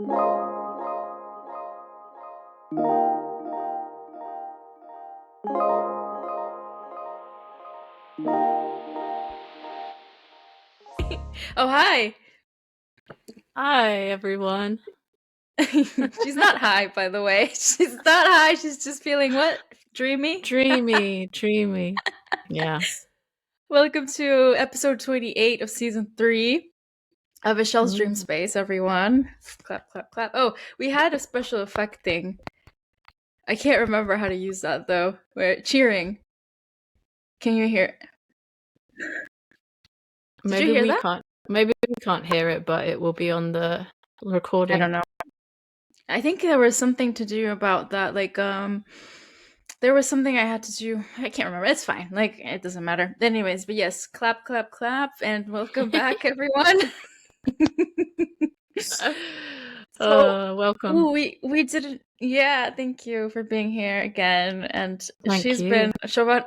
Oh, hi. Hi, everyone. She's not high, by the way. She's not high. She's just feeling what? Dreamy? Dreamy. Yeah. Welcome to episode 28 of season 3 of A Shell's Dream Mm. Space, everyone. Clap, clap, clap. Oh, we had a special effect thing. I can't remember how to use that, though. Where cheering. Can you hear it? Did you hear that? Maybe we can't hear it, but it will be on the recording. I don't know. I think there was something to do about that, there was something I had to do. I can't remember. It's fine. Like, it doesn't matter. Anyways, but yes, clap, clap, clap, and welcome back, everyone. Welcome. Ooh, we didn't. Yeah, thank you for being here again. And Thank she's you. been Siobhan.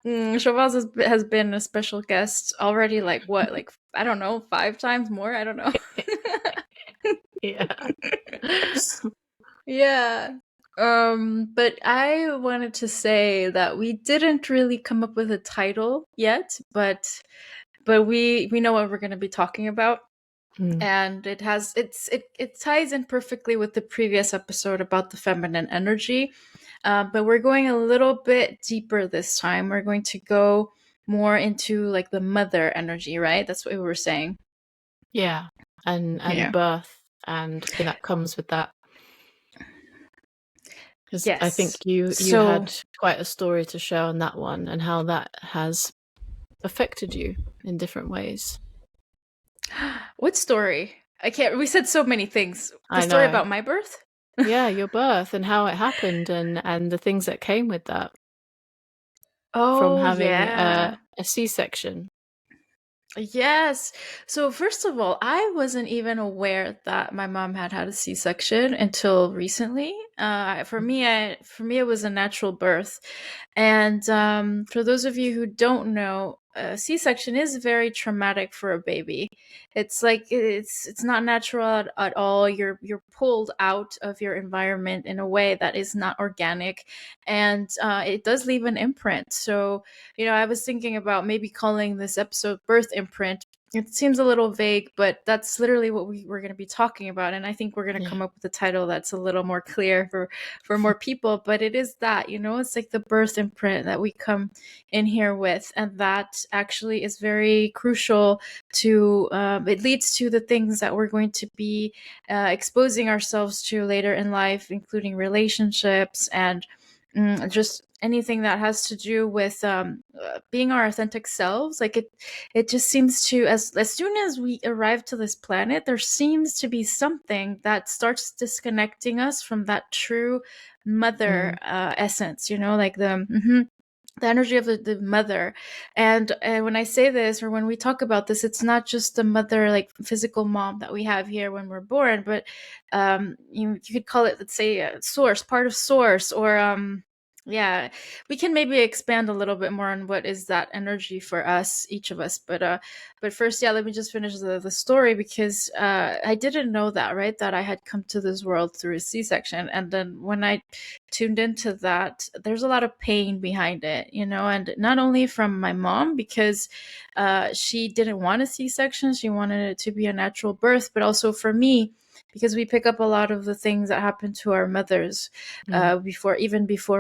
Siobhan has been a special guest already. Like what? Like I don't know, 5 times more. I don't know. Yeah. Yeah. But I wanted to say that we didn't really come up with a title yet, but we know what we're going to be talking about. And it ties in perfectly with the previous episode about the feminine energy. But we're going a little bit deeper this time. We're going to go more into like the mother energy, right? That's what we were saying. Yeah. And Yeah. birth and that comes with that. Because Yes. I think you had quite a story to share on that one and how that has affected you in different ways. What story? I can't. We said so many things. The I story know. about my birth? Yeah, your birth and how it happened and the things that came with that. From Oh, having yeah. a C-section. Yes. So first of all, I wasn't even aware that my mom had a C-section until recently. For me, it was a natural birth. And for those of you who don't know, a C-section is very traumatic for a baby. It's like it's not natural at all. You're pulled out of your environment in a way that is not organic, and it does leave an imprint. So I was thinking about maybe calling this episode "Birth Imprint." It seems a little vague, but that's literally what we're going to be talking about, and I think we're going to come up with a title that's a little more clear for more people. But it is that, it's like the birth imprint that we come in here with, and that actually is very crucial to. It leads to the things that we're going to be exposing ourselves to later in life, including relationships and just anything that has to do with being our authentic selves. Like it just seems to, as soon as we arrive to this planet, there seems to be something that starts disconnecting us from that true mother essence, like the energy of the mother. And when I say this, or when we talk about this, it's not just the mother, like physical mom that we have here when we're born, but you could call it, let's say, a source, part of source, or yeah, we can maybe expand a little bit more on what is that energy for us, each of us. But first, yeah, let me just finish the story, because I didn't know that, right? That I had come to this world through a C-section. And then when I tuned into that, there's a lot of pain behind it, and not only from my mom, because she didn't want a C-section. She wanted it to be a natural birth, but also for me, because we pick up a lot of the things that happen to our mothers before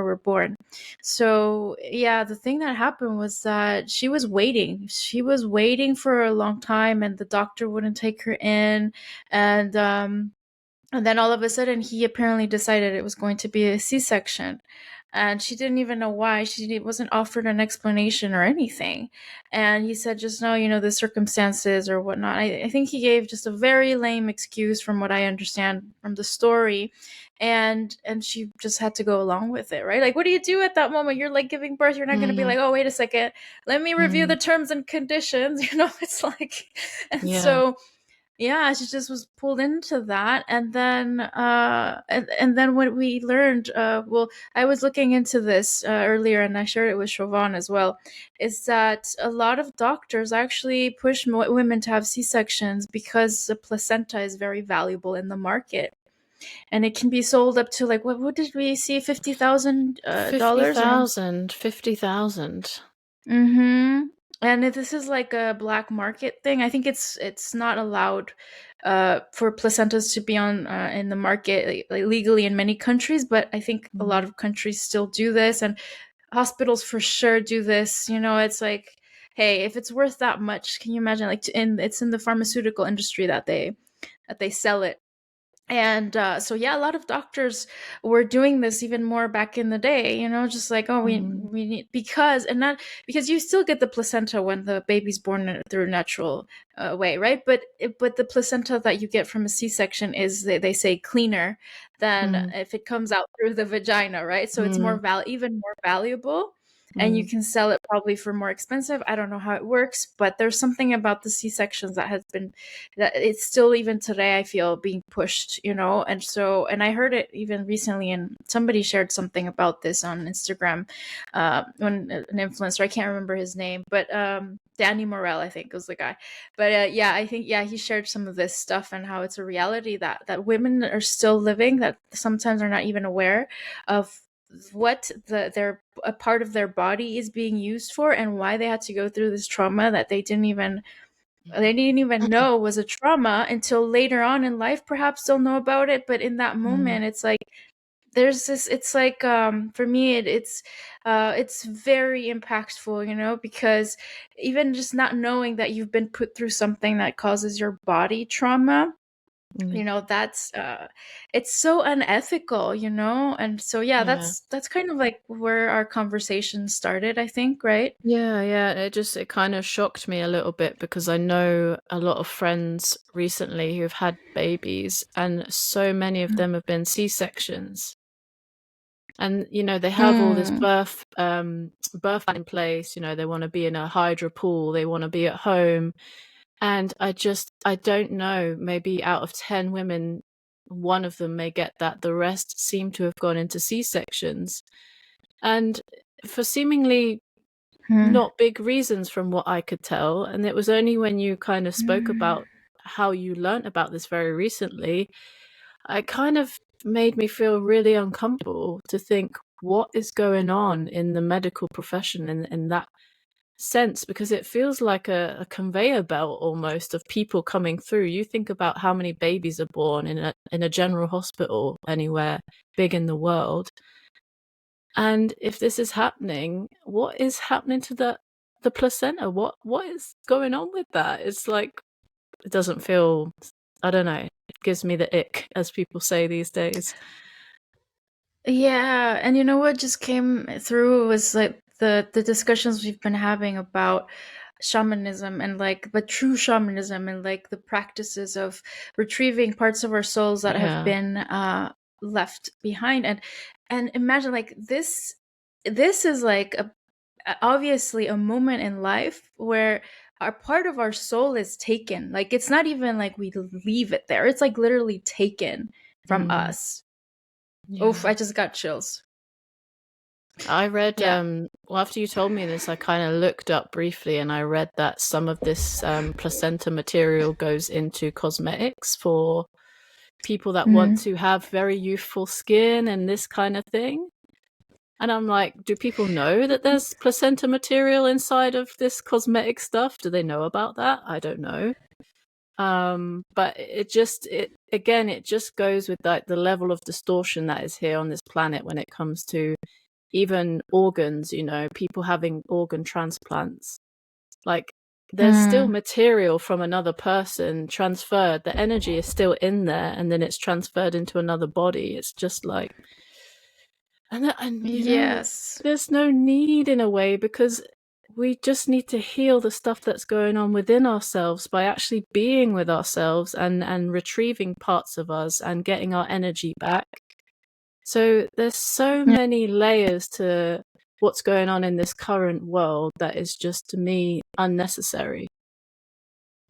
we're born. So yeah, the thing that happened was that she was waiting. She was waiting for a long time, and the doctor wouldn't take her in. And then all of a sudden, he apparently decided it was going to be a C-section. And she didn't even know why. She wasn't offered an explanation or anything. And he said, just no, the circumstances or whatnot. I think he gave just a very lame excuse from what I understand from the story. And she just had to go along with it, right? Like, what do you do at that moment? You're like giving birth. You're not going to be like, oh, wait a second. Let me review the terms and conditions. It's like, and so yeah, she just was pulled into that. And then what we learned, well, I was looking into this earlier, and I shared it with Chauvin as well, is that a lot of doctors actually push women to have C-sections because the placenta is very valuable in the market, and it can be sold up to, like, what did we see, $50,000 dollars, or no? 50,000, 50,000. Mm-hmm. And this is like a black market thing. I think it's not allowed for placentas to be on in the market, like legally in many countries, but I think a lot Mm. of countries still do this, and hospitals for sure do this. You know, it's like, hey, if it's worth that much, can you imagine? Like, it's in the pharmaceutical industry that they sell it. And so yeah, a lot of doctors were doing this even more back in the day, you know, just like, oh, Mm. we need, because, and not because you still get the placenta when the baby's born through natural way, right? But the placenta that you get from a C-section is, they say, cleaner than Mm. if it comes out through the vagina, right? So it's Mm. even more valuable, and you Mm. can sell it probably for more expensive. I don't know how it works, but there's something about the C-sections that has been, that it's still, even today, I feel, being pushed, you know. And so, and I heard it even recently, and somebody shared something about this on Instagram, when an influencer, I can't remember his name, but Danny Morell, I think, was the guy. But yeah, I think, yeah, he shared some of this stuff, and how it's a reality that women are still living, that sometimes are not even aware of what their, a part of their body is being used for, and why they had to go through this trauma that they didn't even know was a trauma until later on in life. Perhaps they'll know about it, but in that Mm. moment, it's like, there's this, it's like, for me, it's very impactful, you know, because even just not knowing that you've been put through something that causes your body trauma, Mm. you know, that's it's so unethical, you know. And so yeah, Yeah. that's kind of like where our conversation started, I think, right? Yeah, yeah. It kind of shocked me a little bit because I know a lot of friends recently who've had babies, and so many of them have been C-sections. And they have all this Mm. birth plan in place. They want to be in a hydro pool, they want to be at home. And I don't know, maybe out of 10 women, one of them may get that. The rest seem to have gone into C-sections. And for seemingly Mm. not big reasons from what I could tell. And it was only when you kind of spoke Mm. about how you learnt about this very recently, it kind of made me feel really uncomfortable to think what is going on in the medical profession in that sense, because it feels like a conveyor belt almost of people coming through. You think about how many babies are born in a general hospital anywhere big in the world. And if this is happening, what is happening to the placenta? What is going on with that? It's like, it doesn't feel, I don't know, it gives me the ick, as people say these days. Yeah, and you know what just came through was like the discussions we've been having about shamanism, and like, but true shamanism, and like the practices of retrieving parts of our souls that have Yeah. been left behind. And imagine, like, this is like obviously a moment in life where our part of our soul is taken. Like, it's not even like we leave it there. It's like literally taken from Mm, us. Oof, yeah. I just got chills. I read, Yeah. well, after you told me this, I kind of looked up briefly and I read that some of this placenta material goes into cosmetics for people that want Mm. to have very youthful skin and this kind of thing. And I'm like, do people know that there's placenta material inside of this cosmetic stuff? Do they know about that? I don't know. But it just goes with like the level of distortion that is here on this planet when it comes to even organs, people having organ transplants. Like, there's still Mm. material from another person transferred. The energy is still in there, and then it's transferred into another body. It's just like, and Yes. there's no need in a way, because we just need to heal the stuff that's going on within ourselves by actually being with ourselves and retrieving parts of us and getting our energy back. So there's so Yeah. many layers to what's going on in this current world that is just, to me, unnecessary.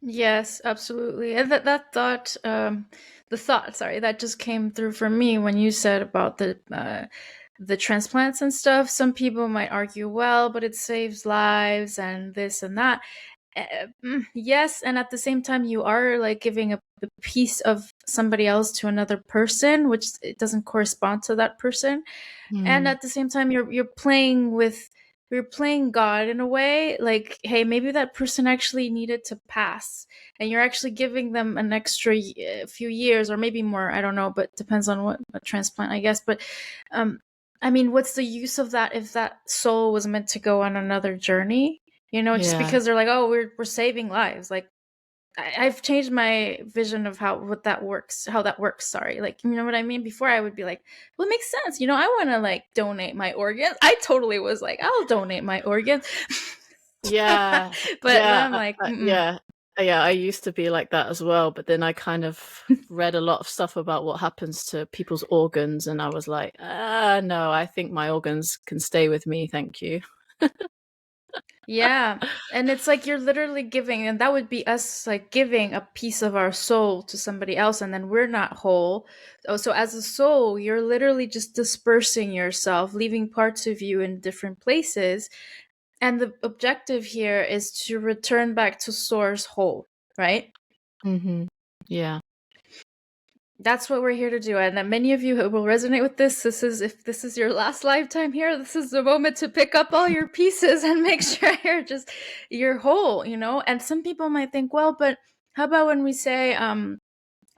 Yes, absolutely. And that thought, the thought, sorry, that just came through for me when you said about the transplants and stuff. Some people might argue, well, but it saves lives and this and that. Yes, and at the same time, you are like giving a piece of somebody else to another person, which it doesn't correspond to that person. And Mm. at the same time, you're playing God in a way. Like, hey, maybe that person actually needed to pass, and you're actually giving them an extra few years, or maybe more. I don't know, but depends on what transplant, I guess. But um, I mean, what's the use of that if that soul was meant to go on another journey? You know, just Yeah. because they're like, oh, we're saving lives. Like, I've changed my vision of how that works. Sorry, like, you know what I mean. Before I would be like, well, it makes sense. You know, I want to like donate my organs. I totally was like, I'll donate my organs. Yeah. But Yeah. I'm like, mm-mm. Yeah. Yeah. I used to be like that as well, but then I kind of read a lot of stuff about what happens to people's organs, and I was like, no, I think my organs can stay with me. Thank you. Yeah. And it's like you're literally giving, and that would be us like giving a piece of our soul to somebody else, and then we're not whole. Oh, so as a soul, you're literally just dispersing yourself, leaving parts of you in different places. And the objective here is to return back to source whole, right? Hmm. Yeah. That's what we're here to do. And many of you will resonate with this. If this is your last lifetime here, this is the moment to pick up all your pieces and make sure you're whole, you know? And some people might think, well, but how about when we say,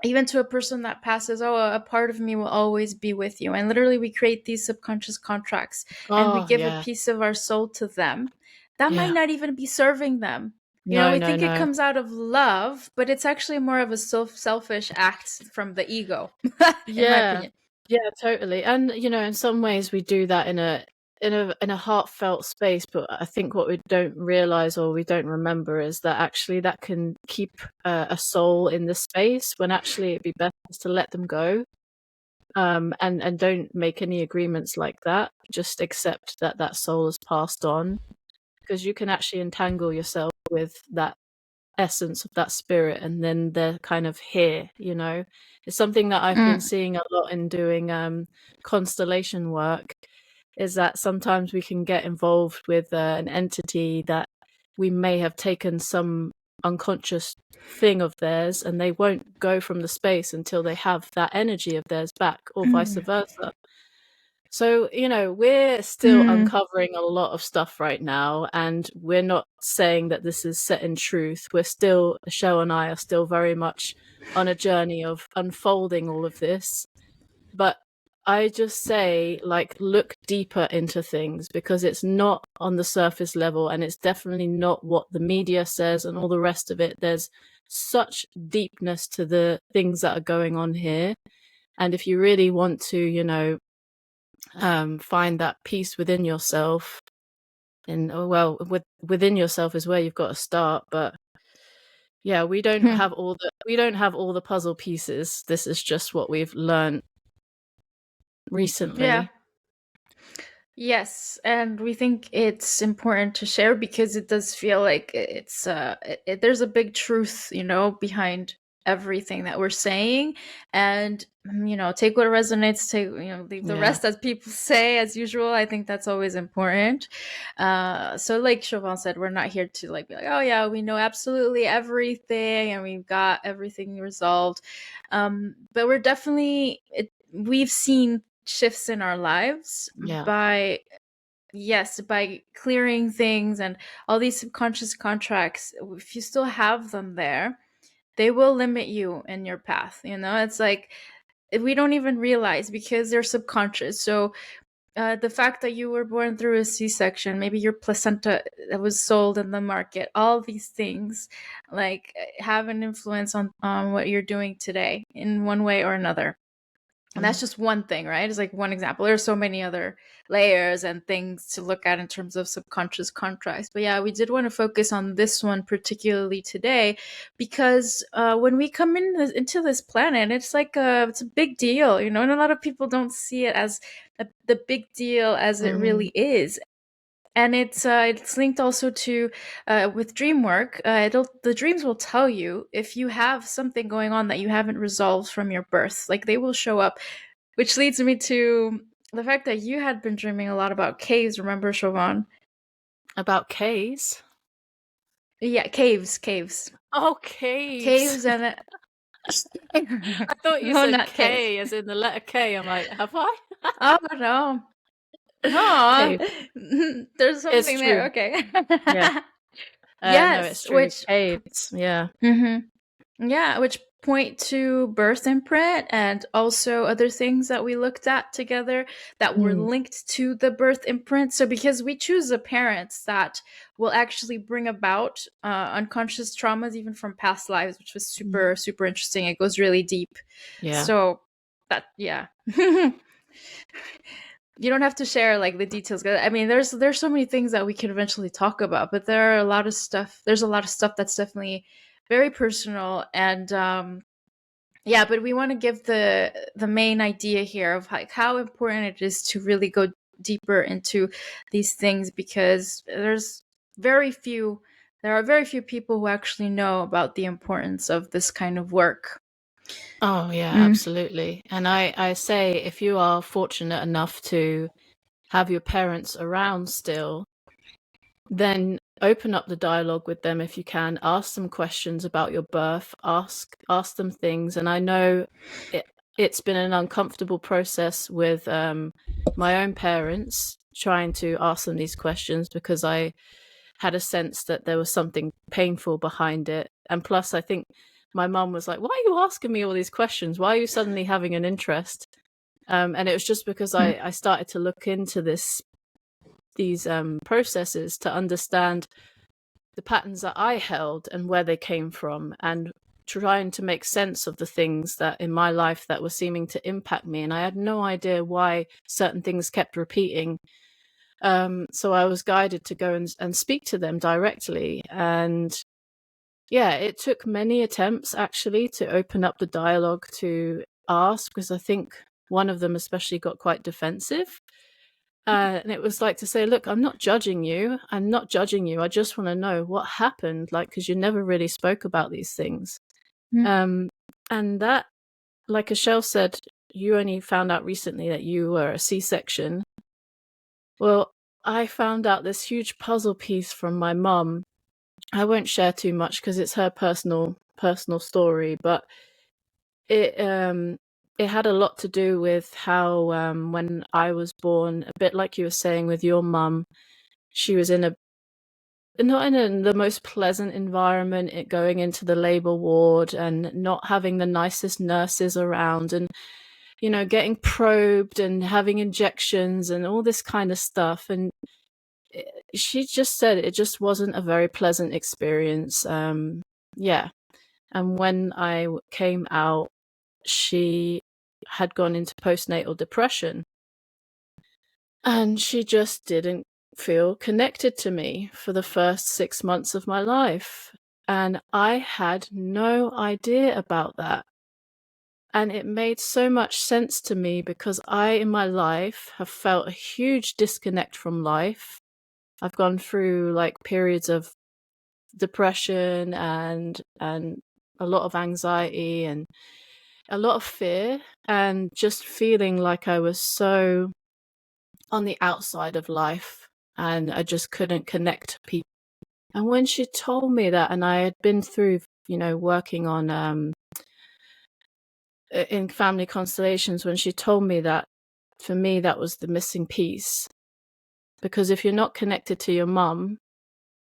even to a person that passes, oh, a part of me will always be with you. And literally we create these subconscious contracts and we Oh, give a yeah. piece of our soul to them. That might Yeah. not even be serving them. You know, No, we no, think it no. comes out of love, but it's actually more of a selfish act from the ego, in my Yeah. opinion. Yeah, totally. And in some ways we do that in a heartfelt space, but I think what we don't realize or we don't remember is that actually that can keep a soul in the space when actually it'd be better to let them go. And don't make any agreements like that. Just accept that that soul has passed on, because you can actually entangle yourself with that essence of that spirit, and then they're kind of here. It's something that I've been Mm. seeing a lot in doing constellation work, is that sometimes we can get involved with an entity that we may have taken some unconscious thing of theirs, and they won't go from the space until they have that energy of theirs back, or vice Mm. versa. So, we're still Mm. uncovering a lot of stuff right now, and we're not saying that this is set in truth. Shell and I are still very much on a journey of unfolding all of this. But I just say, like, look deeper into things, because it's not on the surface level, and it's definitely not what the media says and all the rest of it. There's such deepness to the things that are going on here. And if you really want to, find that peace within yourself, and within yourself is where you've got to start. But yeah, we don't have all the puzzle pieces. This is just what we've learned Yeah. recently. Yes, and we think it's important to share because it does feel like there's a big truth, you know, behind everything that we're saying. And you know, take what resonates, leave the Yeah. rest, as people say, as usual. I think that's always important. So like Siobhan said, we're not here to like be like, oh yeah, we know absolutely everything and we've got everything resolved. But we've seen shifts in our lives Yeah. by by clearing things and all these subconscious contracts. If you still have them there, they will limit you in your path. You know, it's like we don't even realize because they're subconscious. So the fact that you were born through a C-section, maybe your placenta that was sold in the market, all these things like have an influence on what you're doing today in one way or another. And Mm. that's just one thing, right? It's like one example. There's so many other layers and things to look at in terms of subconscious contracts. But yeah, we did want to focus on this one particularly today because when we come into this planet, it's a big deal, you know, and a lot of people don't see it as the big deal as it Mm. really is. and it's linked also to with dream work. The dreams will tell you if you have something going on that you haven't resolved from your birth. Like they will show up, which leads me to the fact that you had been dreaming a lot about caves. Remember, Siobhan? About K's? Yeah, caves, Oh, caves. caves, and I thought you no, said not caves. K as in the letter K. I'm like, have I? Oh no, no, Cave. there's It's something there. true. Okay. Yeah. No, it's Yes, true. Caves. Yeah. mhm. Yeah, which point to birth imprint and also other things that we looked at together that were Mm. linked to the birth imprint. So, because we choose the parents that will actually bring about unconscious traumas, even from past lives, which was Mm. super, super interesting. It goes really deep. Yeah. So, that, yeah. You don't have to share like the details. I mean, there's so many things that we can eventually talk about, but there are a lot of stuff. There's a lot of stuff that's definitely very personal, and yeah. But we want to give the main idea here of like how important it is to really go deeper into these things, because there are very few people who actually know about the importance of this kind of work. Oh, yeah, Mm. absolutely. And I say if you are fortunate enough to have your parents around still, then open up the dialogue with them if you can. Ask them questions about your birth. Ask them things. And I know it's been an uncomfortable process with my own parents trying to ask them these questions, because I had a sense that there was something painful behind it. And plus, I think my mum was like, "Why are you asking me all these questions? Why are you suddenly having an interest?" And it was just because I started to look into these processes to understand the patterns that I held and where they came from, and trying to make sense of the things that in my life that were seeming to impact me. And I had no idea why certain things kept repeating. So I was guided to go and speak to them directly. And yeah, it took many attempts actually to open up the dialogue to ask, because I think one of them especially got quite defensive. And it was like to say, look, I'm not judging you. I'm not judging you. I just want to know what happened, like, because you never really spoke about these things. Mm. Um, and that, like Ashel said, you only found out recently that you were a C-section. Well, I found out this huge puzzle piece from my mum. I won't share too much because it's her personal story, but it had a lot to do with how when I was born, a bit like you were saying with your mum, she was in a not in the most pleasant environment, going into the labor ward and not having the nicest nurses around, and getting probed and having injections and all this kind of stuff. And she just said it just wasn't a very pleasant experience. Yeah. And when I came out, she had gone into postnatal depression, and she just didn't feel connected to me for the first 6 months of my life. And I had no idea about that. And it made so much sense to me, because I, in my life, have felt a huge disconnect from life. I've gone through like periods of depression and a lot of anxiety and a lot of fear, and just feeling like I was so on the outside of life and I just couldn't connect to people. And when she told me that, and I had been through, working on in family constellations, when she told me that, for me, that was the missing piece. Because if you're not connected to your mum,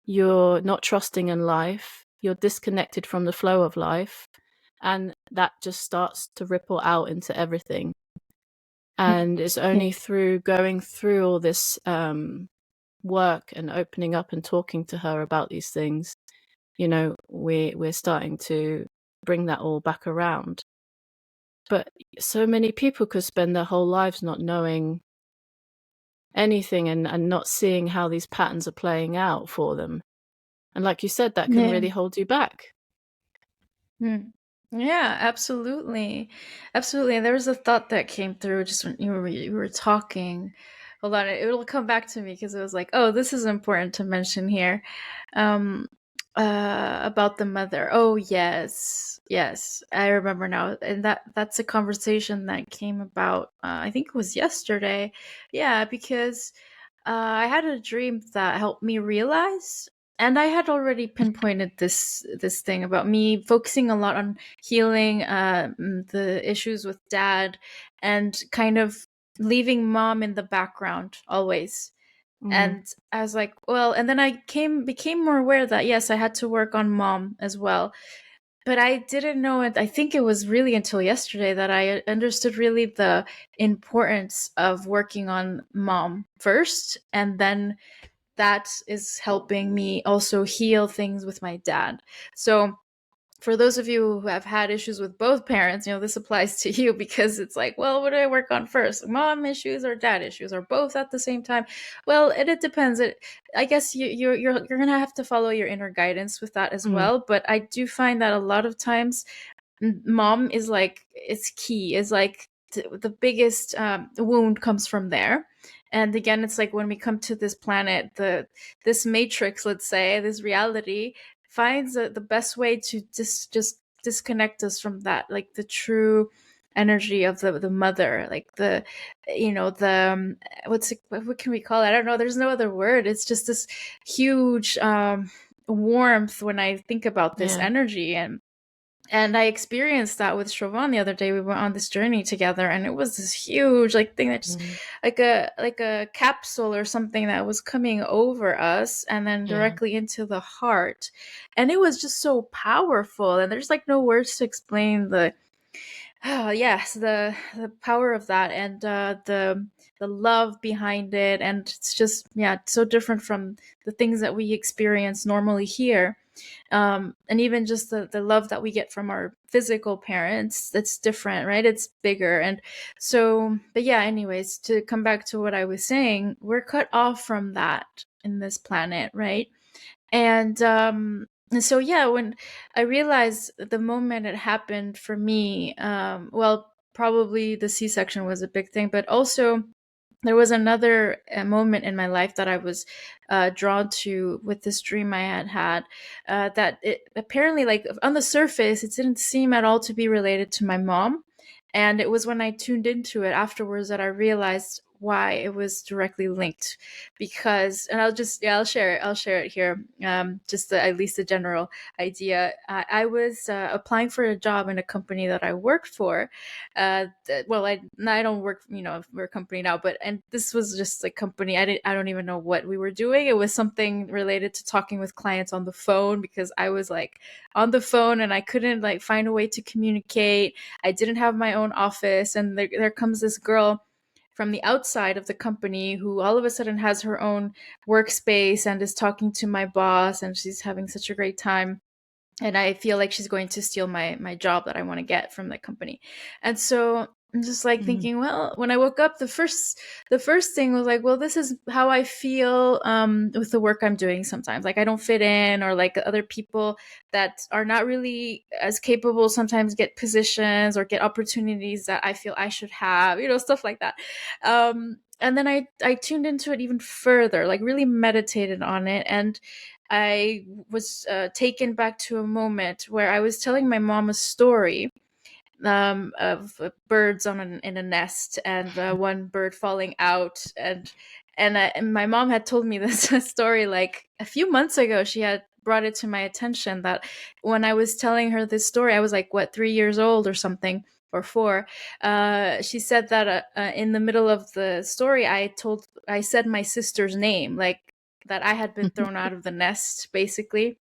you're not trusting in life, you're disconnected from the flow of life, and that just starts to ripple out into everything. And it's only through going through all this work and opening up and talking to her about these things, we're starting to bring that all back around. But so many people could spend their whole lives not knowing anything, and not seeing how these patterns are playing out for them. And like you said, that can Yeah. really hold you back. Mm. Yeah, absolutely. Absolutely. And there was a thought that came through just when you were talking. hold on, it'll come back to me because it was like, oh, this is important to mention here. Um, about the mother. Oh yes, yes, I remember now, and that's a conversation that came about. I think it was yesterday. Yeah, because I had a dream that helped me realize, and I had already pinpointed this thing about me focusing a lot on healing the issues with dad, and kind of leaving mom in the background always. Mm, And I was like, well, and then I became more aware that yes, I had to work on mom as well. But I didn't know it. I think it was really until yesterday that I understood really the importance of working on mom first, and then that is helping me also heal things with my dad. So for those of you who have had issues with both parents, this applies to you, because it's like, well, what do I work on first? Mom issues or dad issues, or both at the same time? Well, it depends. I guess you're gonna have to follow your inner guidance with that as mm, well. But I do find that a lot of times mom is like, it's key, is like the biggest wound comes from there. And again, it's like when we come to this planet, this matrix, let's say, this reality finds the best way to just disconnect us from that, like the true energy of the mother, like the what can we call it? I don't know, there's no other word. It's just this huge warmth when I think about this yeah. energy. And I experienced that with Siobhan the other day. We went on this journey together, and it was this huge like thing that just Mm, like a capsule or something that was coming over us and then yeah. directly into the heart. And it was just so powerful. And there's like no words to explain the oh yes, the power of that, and the love behind it. And it's just, yeah, it's so different from the things that we experience normally here. And even just the love that we get from our physical parents, that's different, right? It's bigger. And so, but yeah, anyways, to come back to what I was saying, we're cut off from that in this planet, right? And so yeah, when I realized the moment it happened for me, well, probably the C-section was a big thing, but also there was another moment in my life that I was drawn to with this dream I had, that it apparently, like, on the surface, it didn't seem at all to be related to my mom. And it was when I tuned into it afterwards that I realized why it was directly linked. Because, and I'll just, yeah, I'll share it here. Just at least the general idea. I was applying for a job in a company that I worked for. Well, I don't work, we're a company now, but, and this was just a company. I don't even know what we were doing. It was something related to talking with clients on the phone, because I was like on the phone and I couldn't like find a way to communicate. I didn't have my own office, and there comes this girl from the outside of the company who all of a sudden has her own workspace and is talking to my boss, and she's having such a great time. And I feel like she's going to steal my job that I want to get from the company. And so I'm just like Mm, thinking, well, when I woke up, the first thing was like, well, this is how I feel with the work I'm doing sometimes. Like I don't fit in, or like other people that are not really as capable sometimes get positions or get opportunities that I feel I should have, stuff like that. And then I tuned into it even further, like really meditated on it. And I was taken back to a moment where I was telling my mom a story of birds in a nest, and one bird falling out. And my mom had told me this story like a few months ago. She had brought it to my attention that when I was telling her this story, I was like, what, 3 years old or something, or four. She said that in the middle of the story, I said my sister's name, like that I had been thrown out of the nest, basically.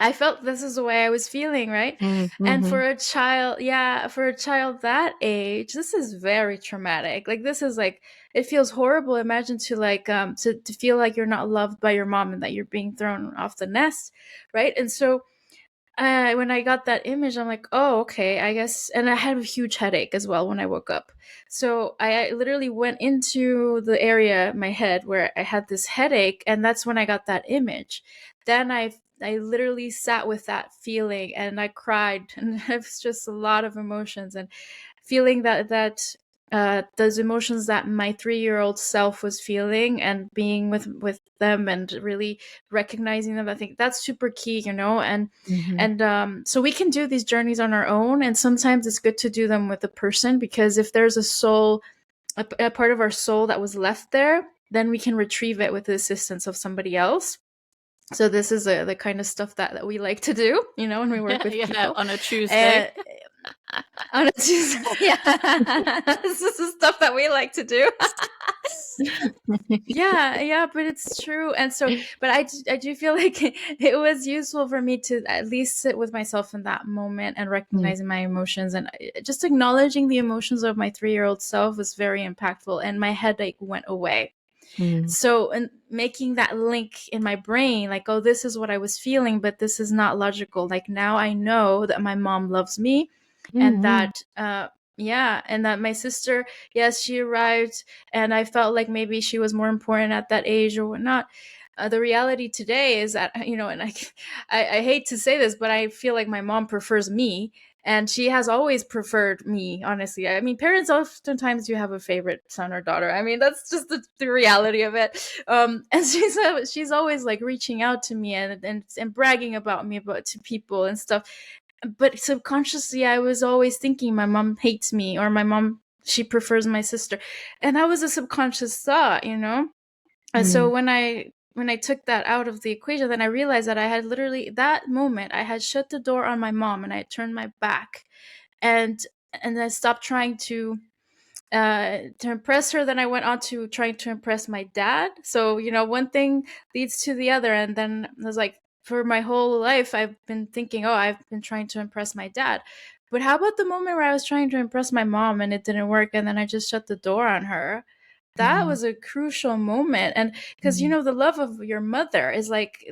I felt this is the way I was feeling, right? mm, And mhm, for a child, yeah, for a child that age, this is very traumatic. Like this is like, it feels horrible. Imagine to like to feel like you're not loved by your mom and that you're being thrown off the nest, right? And so when I got that image, I'm like, oh, okay, I guess. And I had a huge headache as well when I woke up. So I literally went into the area, my head, where I had this headache, and that's when I got that image. Then I literally sat with that feeling and I cried, and it was just a lot of emotions, and feeling that those emotions that my 3-year-old self was feeling, and being with them and really recognizing them. I think that's super key, and Mm-hmm. so we can do these journeys on our own, and sometimes it's good to do them with a person, because if there's a soul, a part of our soul that was left there, then we can retrieve it with the assistance of somebody else. So this is the kind of stuff that we like to do, when we work with Yeah, people. on a Tuesday. And on a Tuesday, yeah, this is the stuff that we like to do. Yeah, but it's true. And so, but I do feel like it was useful for me to at least sit with myself in that moment and Mm, recognizing my emotions, and just acknowledging the emotions of my 3-year-old self was very impactful, and my headache went away. mm, So, and making that link in my brain, like, oh, this is what I was feeling, but this is not logical. Like, now I know that my mom loves me, and mm, that yeah, and that my sister, yes, she arrived, and I felt like maybe she was more important at that age or whatnot. The reality today is that, and I hate to say this, but I feel like my mom prefers me, and she has always preferred me, honestly. I mean, parents oftentimes do have a favorite son or daughter. I mean, that's just the reality of it. And she's always like reaching out to me, and bragging about me, about to people and stuff. But subconsciously, I was always thinking my mom hates me, or my mom, she prefers my sister, and that was a subconscious thought. And so mm, when I took that out of the equation, then I realized that I had literally, that moment, I had shut the door on my mom, and I had turned my back, and I stopped trying to impress her. Then I went on to trying to impress my dad. So, one thing leads to the other. And then I was like, for my whole life, I've been thinking, oh, I've been trying to impress my dad. But how about the moment where I was trying to impress my mom and it didn't work? And then I just shut the door on her. That mm, was a crucial moment. And because, mm. the love of your mother is like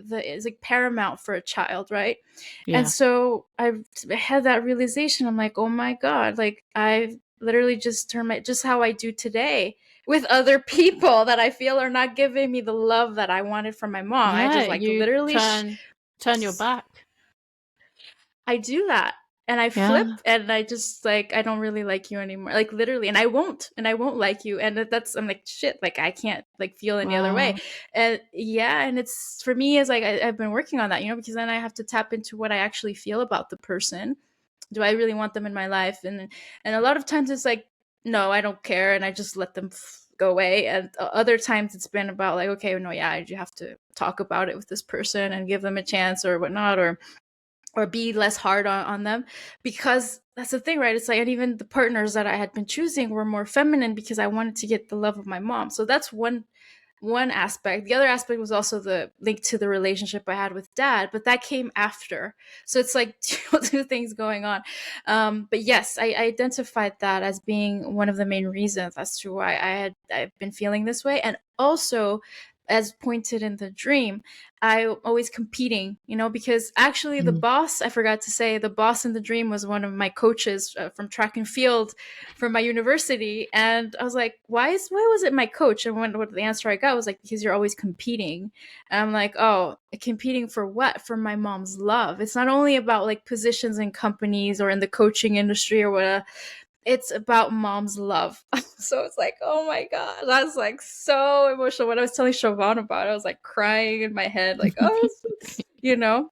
paramount for a child, right? And Yeah. so I had that realization. I'm like, oh my God, like I literally just turned just how I do today with other people that I feel are not giving me the love that I wanted from my mom. I Yeah, just like you literally turn your back. I do that, and I flip, Yeah. and I just like, I don't really like you anymore, like literally, and I won't like you, and that's, I'm like, shit, like I can't like feel any other way. Wow. And yeah, and it's, for me, is like I've been working on that, because then I have to tap into what I actually feel about the person. Do I really want them in my life? And a lot of times it's like, no, I don't care, and I just let them go away. And other times it's been about like, okay, no, yeah, you have to talk about it with this person and give them a chance or whatnot, or be less hard on them, because that's the thing, right? It's like, and even the partners that I had been choosing were more feminine, because I wanted to get the love of my mom. So that's one aspect. The other aspect was also the link to the relationship I had with dad, but that came after. So it's like two things going on. But yes, I identified that as being one of the main reasons as to why I've been feeling this way. And also, as pointed in the dream, I always competing, because actually the Mm. boss, I forgot to say, the boss in the dream was one of my coaches from track and field from my university. And I was like, why was it my coach? And what the answer I got was like, because you're always competing. And I'm like, oh, competing for what? For my mom's love. It's not only about like positions in companies or in the coaching industry or whatever. It's about mom's love. So it's like, oh my God. I was like so emotional when I was telling Siobhan about it. I was like crying in my head, like, oh, you know?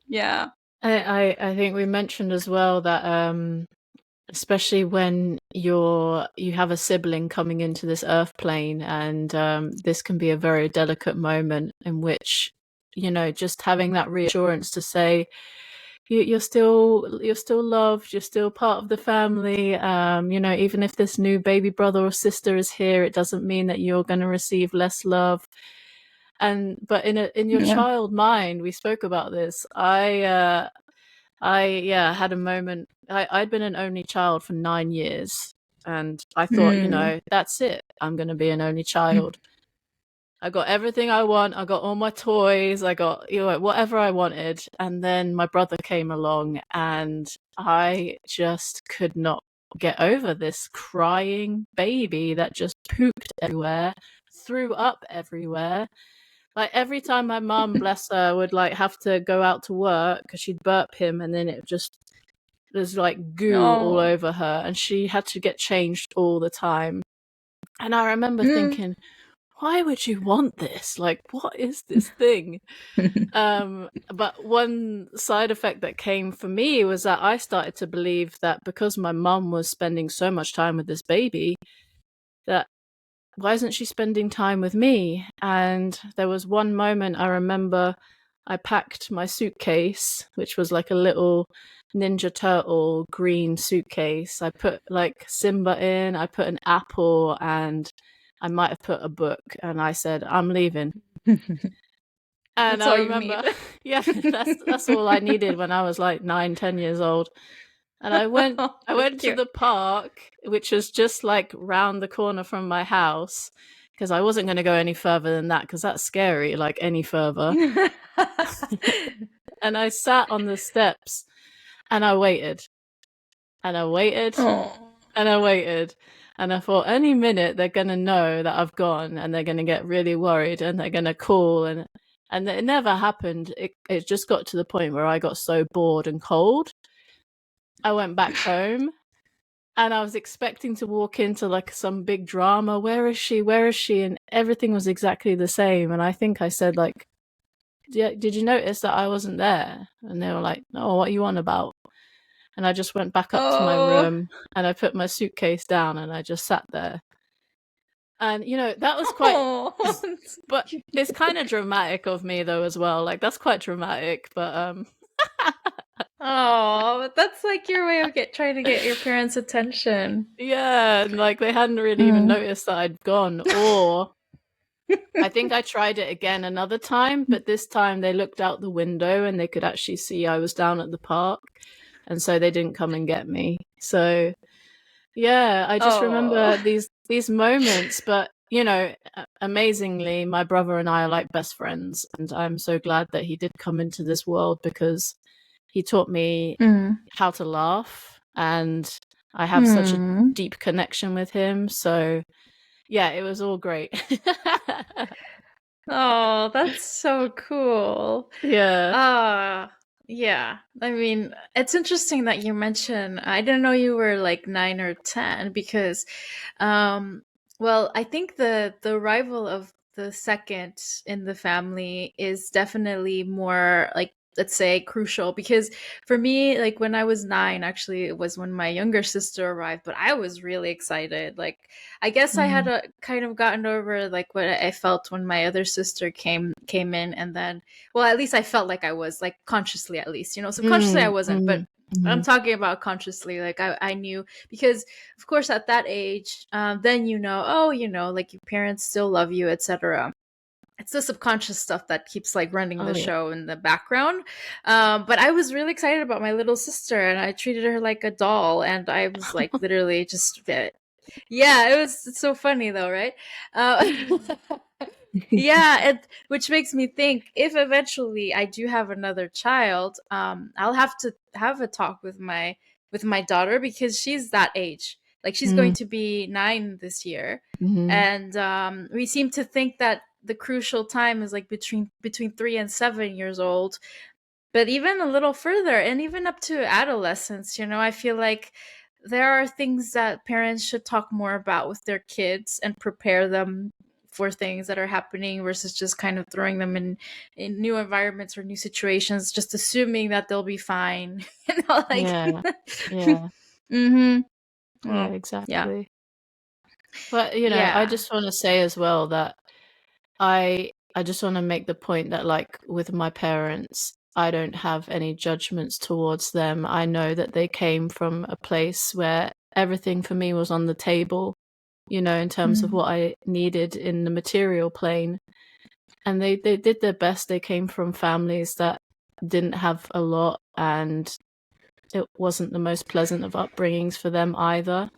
Yeah. I think we mentioned as well that especially when you have a sibling coming into this earth plane, and this can be a very delicate moment in which, just having that reassurance to say you're still loved, you're still part of the family. Even if this new baby brother or sister is here, it doesn't mean that you're going to receive less love. But in your Yeah. child mind, we spoke about this. I had a moment. I'd been an only child for 9 years, and I thought, Mm. that's it. I'm going to be an only child. I got everything I want. I got all my toys. I got, whatever I wanted. And then my brother came along, and I just could not get over this crying baby that just pooped everywhere, threw up everywhere. Like every time my mum, bless her, would like have to go out to work because she'd burp him, and then it just There's like goo all Oh. over her, and she had to get changed all the time. And I remember Mm. thinking, why would you want this? Like, what is this thing? But one side effect that came for me was that I started to believe that because my mum was spending so much time with this baby, that why isn't she spending time with me? And there was one moment I remember I packed my suitcase, which was like a little Ninja Turtle green suitcase. I put like Simba in, I put an apple, and I might have put a book, and I said, I'm leaving. And That's I all you need. remember, yeah, that's all I needed when I was like 9, 10 years old. And I went Oh, I that's went to cute. the park, which was just like round the corner from my house, because I wasn't going to go any further than that, because that's scary, like any further. And I sat on the steps and I waited and I waited Oh. and I waited. And I thought any minute they're going to know that I've gone, and they're going to get really worried, and they're going to call. And it never happened. It just got to the point where I got so bored and cold. I went back home, and I was expecting to walk into like some big drama. Where is she? Where is she? And everything was exactly the same. And I think I said like, did you notice that I wasn't there? And they were like, no, what are you on about? And I just went back up to my Oh. room, and I put my suitcase down, and I just sat there. And that was quite, Oh. but it's kind of dramatic of me though as well. Like that's quite dramatic, but Oh, that's like your way of trying to get your parents' attention. yeah, and like they hadn't really even Mm. noticed that I'd gone. Or I think I tried it again another time, but this time they looked out the window and they could actually see I was down at the park, and so they didn't come and get me. So yeah, I just Oh. remember these moments. But amazingly, my brother and I are like best friends, and I'm so glad that he did come into this world, because he taught me Mm. how to laugh, and I have such a Mm. deep connection with him. So yeah, it was all great. Oh, that's so cool. Yeah. Uh, yeah. I mean, it's interesting that you mentioned, I didn't know you were like 9 or 10 because, um, well, I think the arrival of the second in the family is definitely more like, let's say, crucial because for me, like when I was 9, actually, it was when my younger sister arrived, but I was really excited. Like, I guess I had Mm. a kind of gotten over like what I felt when my other sister came in, and then, well, at least I felt like I was like consciously, at least, subconsciously I Mm, wasn't, but mm, I'm mm. talking about consciously. Like I knew because, of course, at that age, then oh, like your parents still love you, etc. It's the subconscious stuff that keeps like running the Oh yeah. show in the background. But I was really excited about my little sister, and I treated her like a doll, and I was like literally just yeah, it's so funny though, right? Uh, yeah, which makes me think if eventually I do have another child, I'll have to have a talk with my daughter because she's that age. Like she's going Mm, to be 9 this year, mhm. and we seem to think that the crucial time is like between 3 and 7 years old, but even a little further and even up to adolescence, I feel like there are things that parents should talk more about with their kids and prepare them for things that are happening versus just kind of throwing them in new environments or new situations, just assuming that they'll be fine. Like Yeah. Yeah. mm-hmm. Yeah, Well, yeah. exactly. But I Yeah. just want to say as well that I just want to make the point that like with my parents, I don't have any judgments towards them. I know that they came from a place where everything for me was on the table, in terms of Mm. what I needed in the material plane. And they did their best. They came from families that didn't have a lot, and it wasn't the most pleasant of upbringings for them either.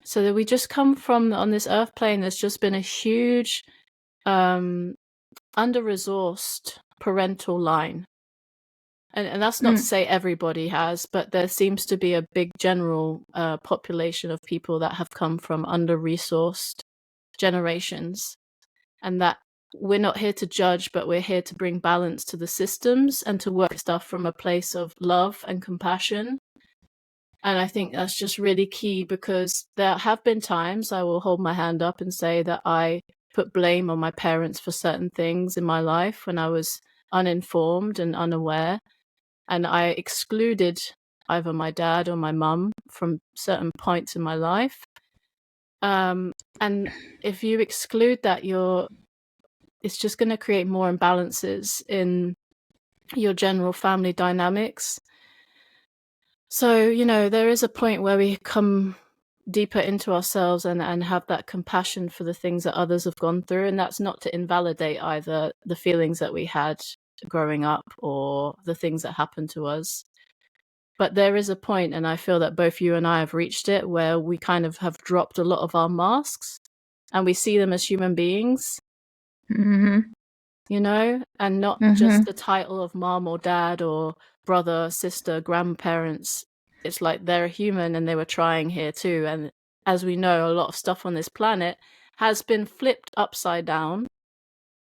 So that we just come from on this earth plane, there's just been a huge um under-resourced parental line. And that's not to Mm. say everybody has, but there seems to be a big general population of people that have come from under-resourced generations, and that we're not here to judge, but we're here to bring balance to the systems and to work stuff from a place of love and compassion. And I think that's just really key, because there have been times I will hold my hand up and say that I put blame on my parents for certain things in my life when I was uninformed and unaware. And I excluded either my dad or my mum from certain points in my life. And if you exclude that, it's just going to create more imbalances in your general family dynamics. So, there is a point where we come deeper into ourselves and have that compassion for the things that others have gone through. And that's not to invalidate either the feelings that we had growing up or the things that happened to us. But there is a point, and I feel that both you and I have reached it, where we kind of have dropped a lot of our masks and we see them as human beings, Mm-hmm. and not just Mm-hmm. the title of mom or dad or brother, sister, grandparents. It's like they're a human and they were trying here too. And as we know, a lot of stuff on this planet has been flipped upside down.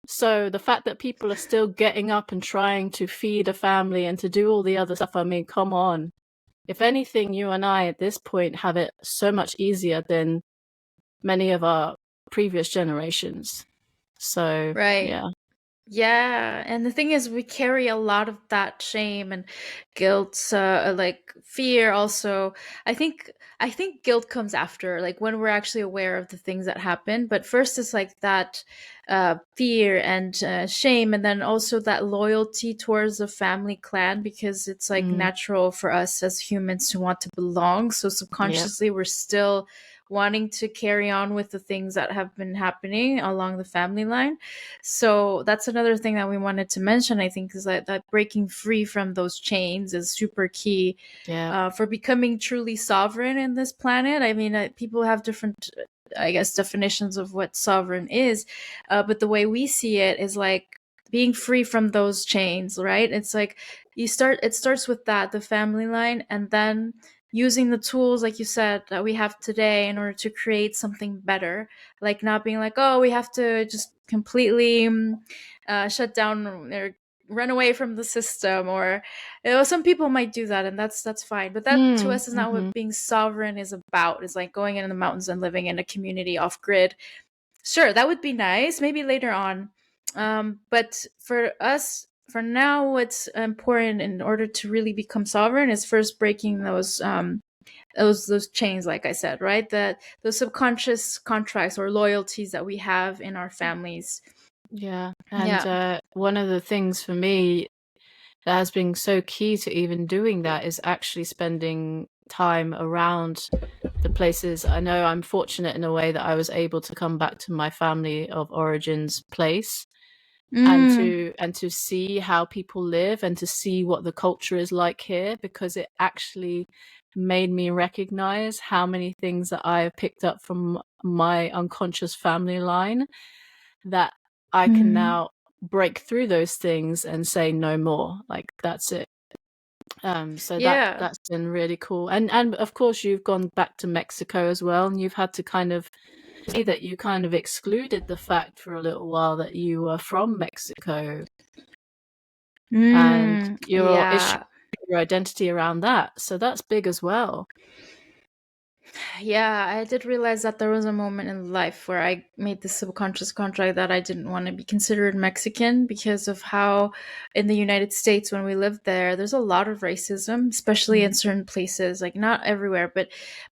So the fact that people are still getting up and trying to feed a family and to do all the other stuff, I mean, come on. If anything, you and I at this point have it so much easier than many of our previous generations. So, Right. yeah. Yeah, and the thing is, we carry a lot of that shame and guilt, like fear. Also, I think I think guilt comes after, like when we're actually aware of the things that happen. But first, it's like that fear and shame, and then also that loyalty towards the family clan, because it's like Mm, natural for us as humans to want to belong. So yeah. subconsciously, we're still wanting to carry on with the things that have been happening along the family line. So that's another thing that we wanted to mention, I think, is that breaking free from those chains is super key Yeah. for becoming truly sovereign in this planet. I mean, people have different, I guess, definitions of what sovereign is, but the way we see it is like being free from those chains, right? It's like it starts with that, the family line, and then using the tools, like you said, that we have today in order to create something better, like not being like, oh, we have to just completely shut down or run away from the system, or some people might do that, and that's fine, but that to Mm, us is not mm-hmm. what being sovereign is about. It's like going in the mountains and living in a community off grid. Sure, that would be nice, maybe later on, but for us, for now, what's important in order to really become sovereign is first breaking those chains, like I said, right? That those subconscious contracts or loyalties that we have in our families. Yeah. And Yeah. one of the things for me that has been so key to even doing that is actually spending time around the places. I know I'm fortunate in a way that I was able to come back to my family of origins place, and Mm. to see how people live and to see what the culture is like here, because it actually made me recognize how many things that I have picked up from my unconscious family line that I can Mm. now break through those things and say no more. Like, that's it. So Yeah. that's been really cool. And of course you've gone back to Mexico as well, and you've had to kind of see that you kind of excluded the fact for a little while that you were from Mexico, and your issue, Yeah. your identity around that. So that's big as well. Yeah, I did realize that there was a moment in life where I made this subconscious contract that I didn't want to be considered Mexican because of how in the United States, when we lived there, there's a lot of racism, especially in Mm. certain places, like not everywhere, but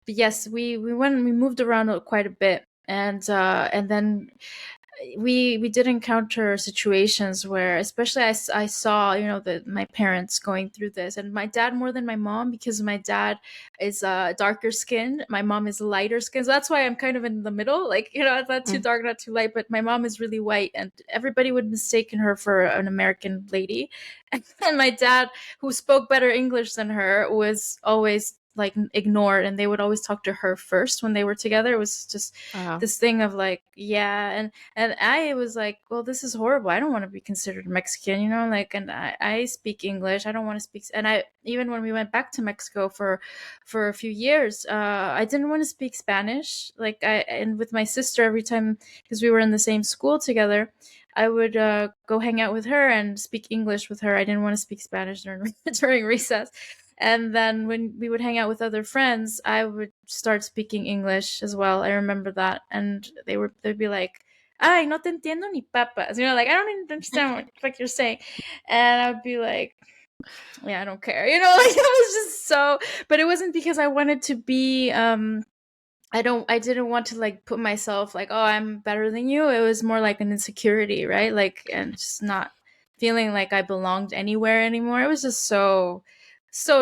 yes, we moved around quite a bit. And then we did encounter situations where, especially I saw, that my parents going through this, and my dad more than my mom, because my dad is darker skinned, my mom is lighter skinned, so that's why I'm kind of in the middle, like, not too Mm. dark, not too light, but my mom is really white, and everybody would mistaken her for an American lady. And my dad, who spoke better English than her, was always like ignored, and they would always talk to her first when they were together. It was just Wow. this thing of like, yeah. And I was like, well, this is horrible. I don't want to be considered Mexican, like, and I speak English. I don't want to speak. And I, even when we went back to Mexico for a few years, I didn't want to speak Spanish. Like, and with my sister, every time, because we were in the same school together, I would go hang out with her and speak English with her. I didn't want to speak Spanish during during recess. And then when we would hang out with other friends, I would start speaking English as well. I remember that. And they'd be like, ay, no te entiendo ni papas. Like, I don't even understand what the fuck you're saying. And I would be like, yeah, I don't care. Like, it was just so, but it wasn't because I wanted to be, I didn't want to like put myself like, oh, I'm better than you. It was more like an insecurity, right? Like, and just not feeling like I belonged anywhere anymore. It was just so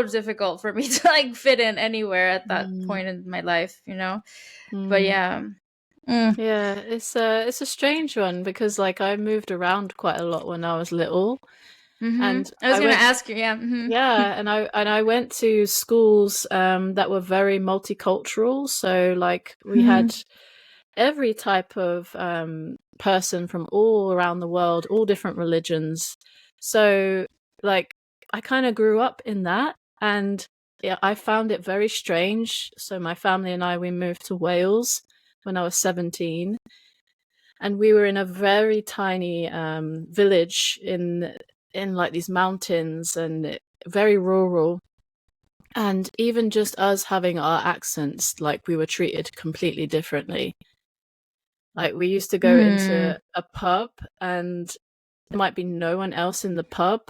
difficult for me to like fit in anywhere at that Mm. point in my life, But Mm. yeah. Mm. Yeah, it's a strange one because like I moved around quite a lot when I was little, and I was I gonna went ask you, yeah. yeah, and I went to schools that were very multicultural. So like we had every type of person from all around the world, all different religions. So like I kind of grew up in that, and yeah, I found it very strange. So my family and I, we moved to Wales when I was 17, and we were in a very tiny village in like these mountains, and very rural. And even just us having our accents, like we were treated completely differently. Like we used to go Mm. into a pub, and there might be no one else in the pub,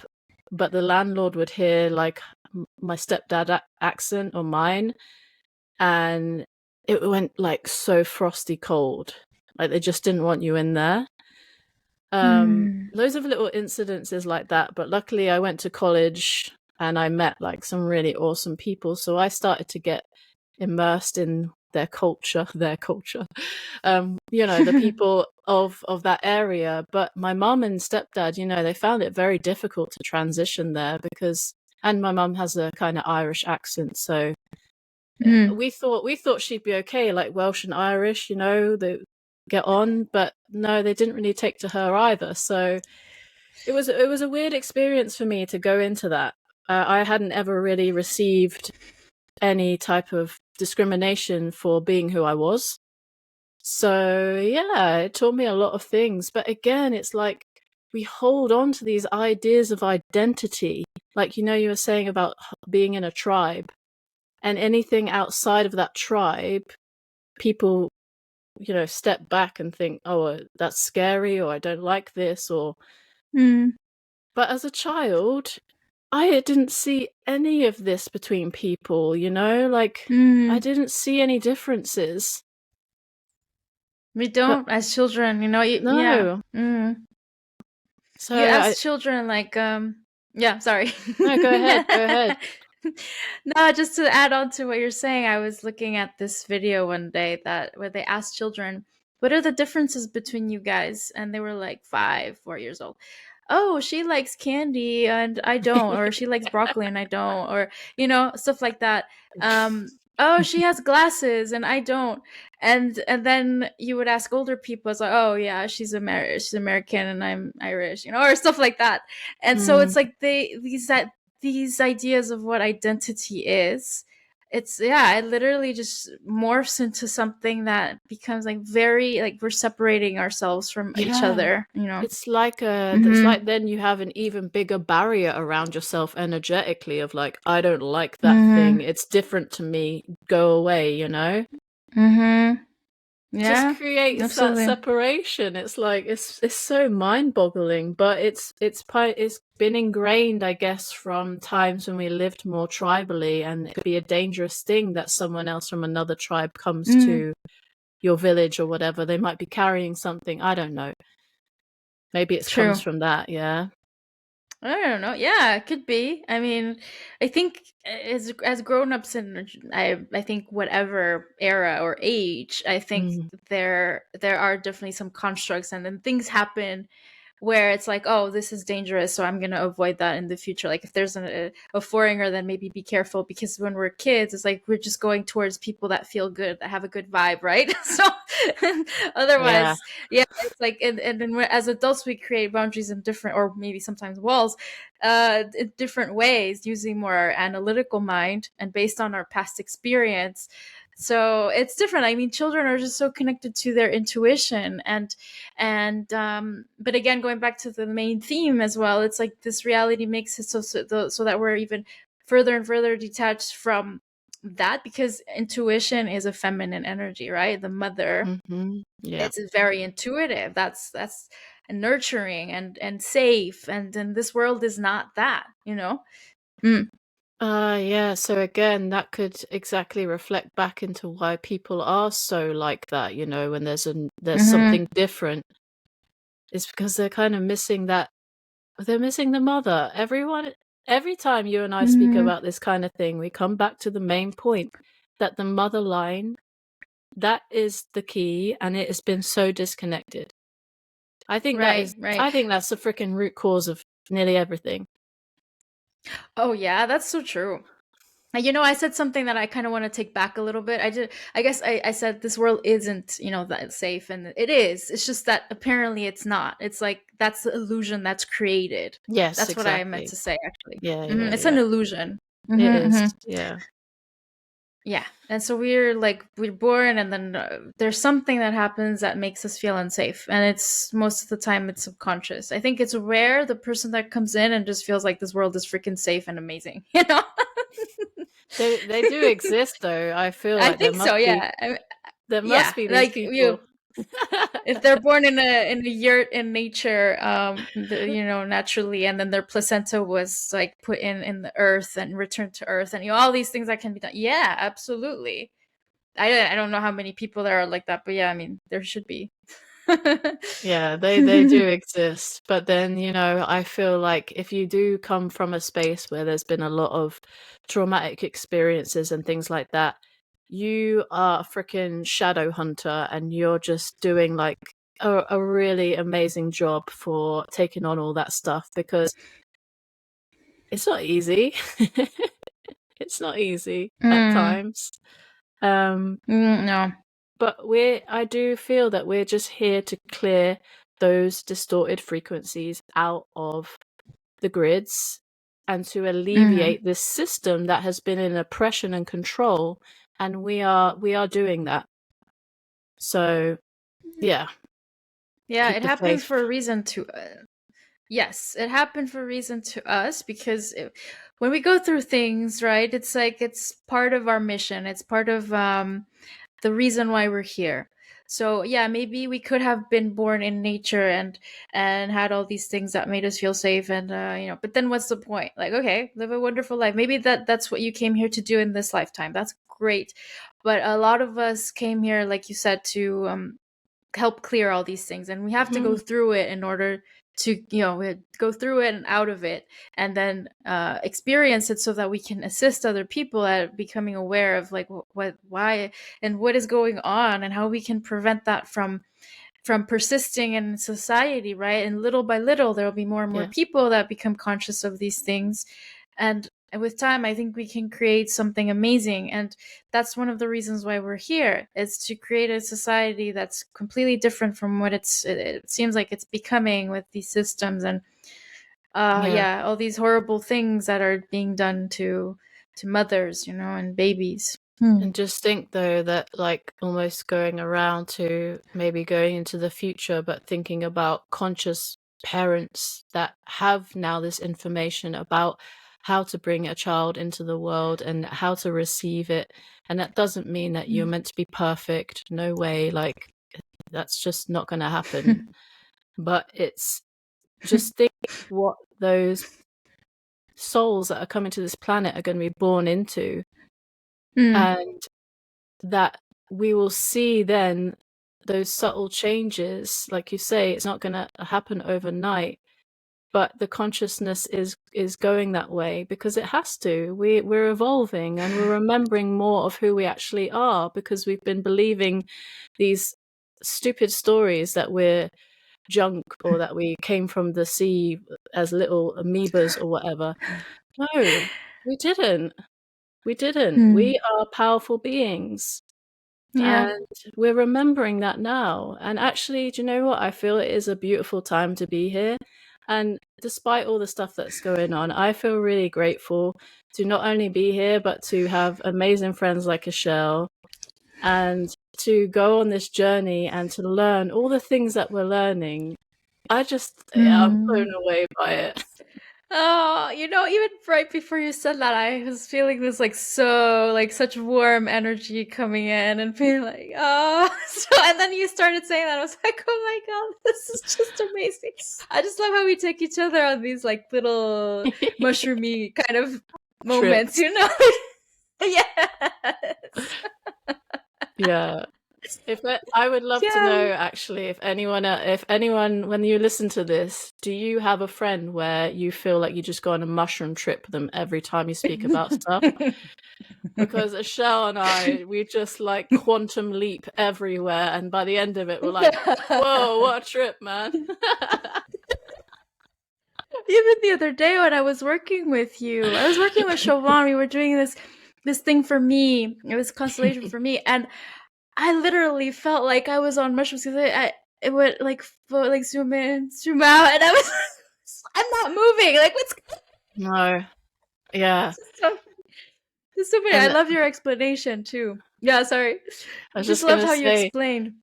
but the landlord would hear like my stepdad accent or mine, and it went like so frosty cold. Like they just didn't want you in there. Mm. Loads of little incidences like that, but luckily I went to college and I met like some really awesome people, so I started to get immersed in their culture, the people of that area. But my mum and stepdad, they found it very difficult to transition there because, and my mum has a kind of Irish accent, so Mm. we thought she'd be okay, like Welsh and Irish, they get on, but no, they didn't really take to her either. So it was a weird experience for me to go into that. I hadn't ever really received any type of discrimination for being who I was. So yeah, it taught me a lot of things. But again, it's like we hold on to these ideas of identity. Like, you were saying about being in a tribe, and anything outside of that tribe, people, step back and think, oh, that's scary, or I don't like this, or. Mm. But as a child, I didn't see any of this between people, like I Mm. didn't see any differences. We But don't as children, yeah. no. So You ask children like, yeah, sorry. no, go ahead, go ahead. No, just to add on to what you're saying, I was looking at this video one day that where they asked children, what are the differences between you guys? And they were like 5, 4 years old. Oh, she likes candy and I don't, or she likes broccoli and I don't, or stuff like that. Oh, she has glasses and I don't. And then you would ask older people, it's like, oh yeah, she's American and I'm Irish, or stuff like that. And so Mm, it's like these ideas of what identity is, it literally just morphs into something that becomes like very like we're separating ourselves from each yeah. other. It's like then you have an even bigger barrier around yourself energetically of like, I don't like that thing. Mhm. It's different to me. Go away. Mhm. Just Yeah. creates that Absolutely. separation. It's like it's so mind-boggling, but it's been ingrained, I guess, from times when we lived more tribally, and it could be a dangerous thing that someone else from another tribe comes Mm. to your village or whatever. They might be carrying something. I don't know. Maybe it comes True. from that. Yeah. I don't know. Yeah, it could be. I mean, I think as grown-ups in I think whatever era or age, I think Mm. there are definitely some constructs and then things happen where it's like, oh, this is dangerous, so I'm gonna avoid that in the future. Like if there's a foreigner, then maybe be careful, because when we're kids, it's like we're just going towards people that feel good, that have a good vibe, right? So Yeah. otherwise, yeah, it's like, and then as adults, we create boundaries in different, or maybe sometimes walls, in different ways, using more our analytical mind and based on our past experience. So it's different. I mean, children are just so connected to their intuition, and but again, going back to the main theme as well, it's like this reality makes it so that we're even further and further detached from that, because intuition is a feminine energy, right? The mother, Yeah. it's very intuitive. That's nurturing and safe, and then this world is not that, you know. Mm. Yeah, so again, that could exactly reflect back into why people are so like that, when there's Hmm. something different. It's because they're kind of missing that they're missing the mother. Every time you and I speak Hmm. about this kind of thing, we come back to the main point that the mother line, that is the key, and it has been so disconnected. Right, right. I think that's the freaking root cause of nearly everything. Oh yeah, that's so true. You know, I said something that I kind of want to take back a little bit. I guess I said this world isn't, that safe, and it is. It's just that apparently it's not. It's like that's the illusion that's created. Yes, That's what I meant exactly. to say, actually. Yeah, Hmm. yeah, It's an yeah. illusion. It Hmm. is. Hmm. Yeah. Yeah. And so we're born, and then there's something that happens that makes us feel unsafe. And it's most of the time it's subconscious. I think it's rare the person that comes in and just feels like this world is freaking safe and amazing, you know? They do exist though. I feel I like think so, yeah. there Yeah, must be these like people. if they're born in a yurt in nature, naturally, and then their placenta was like put in the earth and returned to earth, and all these things that can be done. Yeah, absolutely. I don't know how many people there are like that, but yeah, I mean there should be. Yeah, they do exist. But then, I feel like if you do come from a space where there's been a lot of traumatic experiences and things like that, you are a freaking shadow hunter and you're just doing like a really amazing job for taking on all that stuff because it's not easy. It's not easy at Mm, times. Um, no. but I do feel that we're just here to clear those distorted frequencies out of the grids and to Mm. alleviate this system that has been in oppression and control, and we are doing that. So, yeah, Yeah, keep it the happens faith. for a reason to yes, it happened for a reason to us, because when we go through things, right, it's like it's part of our mission. It's part of the reason why we're here. So yeah, maybe we could have been born in nature and had all these things that made us feel safe, and but then what's the point? Like, okay, live a wonderful life. Maybe that's what you came here to do in this lifetime. That's great. But a lot of us came here, like you said, to help clear all these things, and we have to go Mhm. through it in order to go through it and out of it, and then experience it so that we can assist other people at becoming aware of like what why and what is going on, and how we can prevent that from persisting in society, right? And little by little there will be more and more Yeah, people that become conscious of these things, and with time I think we can create something amazing. And that's one of the reasons why we're here, is to create a society that's completely different from what it seems like it's becoming with these systems, and yeah. yeah, all these horrible things that are being done to mothers, and babies. Hmm. And just think though that like almost going around to maybe going into the future, but thinking about conscious parents that have now this information about how to bring a child into the world and how to receive it. And that doesn't mean that you're meant to be perfect. No way. Like that's just not going to happen. But it's just think what those souls that are coming to this planet are going to be born into. Mm. And that we will see then those subtle changes. Like you say, it's not going to happen overnight, but the consciousness is going that way because it has to. We're evolving and we're remembering more of who we actually are because we've been believing these stupid stories that we're junk or that we came from the sea as little amoebas or whatever. No, we didn't. We didn't. Mm. We are powerful beings. Yeah. And we're remembering that now. And actually, do you know what? I feel it is a beautiful time to be here. And despite all the stuff that's going on, I feel really grateful to not only be here, but to have amazing friends like Michelle and to go on this journey and to learn all the things that we're learning. I'm blown Mm. away by it. Oh, even right before you said that, I was feeling this like such warm energy coming in and being like, oh, and then you started saying that. I was like, oh my God, this is just amazing. I just love how we take each other on these like little mushroomy kind of moments, Trips. Yes. Yeah. I would love to Yeah. know actually if anyone, when you listen to this, do you have a friend where you feel like you just go on a mushroom trip with them every time you speak about stuff? Because Michelle and we just like quantum leap everywhere, and by the end of it, we're like, whoa, what a trip, man. Even the other day when I was working with you, I was working with Siobhan. We were doing this thing for me. It was constellation for me, and I literally felt like I was on mushrooms because it would like zoom in, zoom out, and I was I'm not moving. Like what's No, yeah. so, it's so funny. I And love your explanation too. Yeah, sorry. I was Just just loved gonna how you say, explained.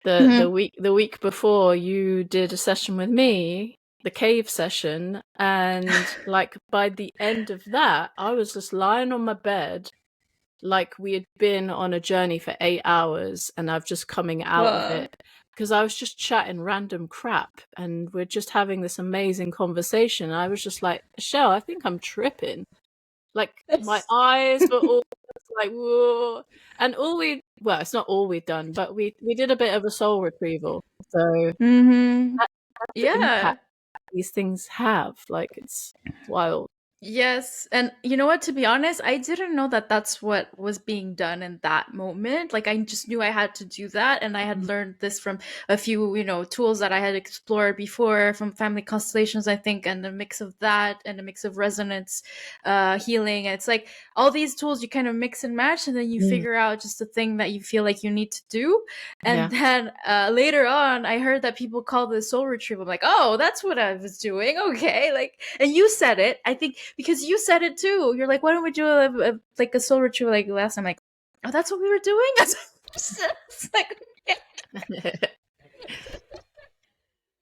the Mm-hmm. the week before, you did a session with me, the cave session, and like by the end of that, I was just lying on my bed like we had been on a journey for 8 hours, and I've just coming out of Wow. it because I was just chatting random crap, and we're just having this amazing conversation. And I was just like, Michelle, I think I'm tripping. Like my That's eyes were all like, whoa. And well, it's not all we've done, but we did a bit of a soul retrieval. So mm-hmm. that's the Yeah. impact these things have. Like it's wild. Yes. And you know what? To be honest, I didn't know that that's what was being done in that moment. Like, I just knew I had to do that. And I had learned this from a few, tools that I had explored before from family constellations, I think, and a mix of that and a mix of resonance healing. It's like all these tools you kind of mix and match, and then you Mm, figure out just the thing that you feel like you need to do. And yeah. then later on, I heard that people call this soul retrieval. I'm like, oh, that's what I was doing. Okay. Like, and you said it, I think, because you said it too. You're like, why don't we do like a soul retrieval like last time? I'm like, oh, that's what we were doing? It's like,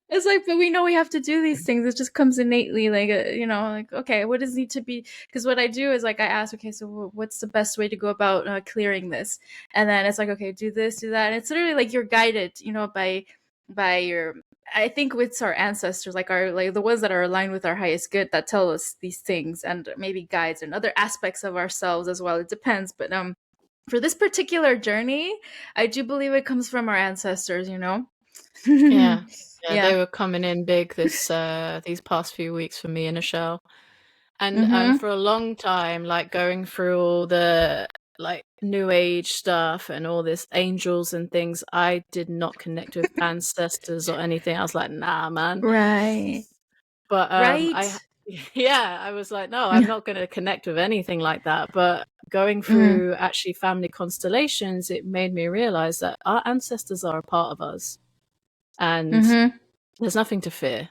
it's like, but we know we have to do these things. It just comes innately, like, like, okay, what does need to be? Because what I do is like, I ask, okay, so what's the best way to go about clearing this? And then it's like, okay, do this, do that. And it's literally like you're guided, by your. I think it's our ancestors, like the ones that are aligned with our highest good, that tell us these things, and maybe guides and other aspects of ourselves as well. It depends, but for this particular journey, I do believe it comes from our ancestors. Yeah. Yeah, they Yeah. were coming in big these past few weeks for me and Michelle. And Mm-hmm. for a long time, like going through all the like new age stuff and all this angels and things, I did not connect with ancestors or anything. I was like, nah, man. Right. But Right. yeah, I was like, no, I'm not going to connect with anything like that. But going Mm. through actually family constellations, it made me realize that our ancestors are a part of us, and Mm-hmm. there's nothing to fear.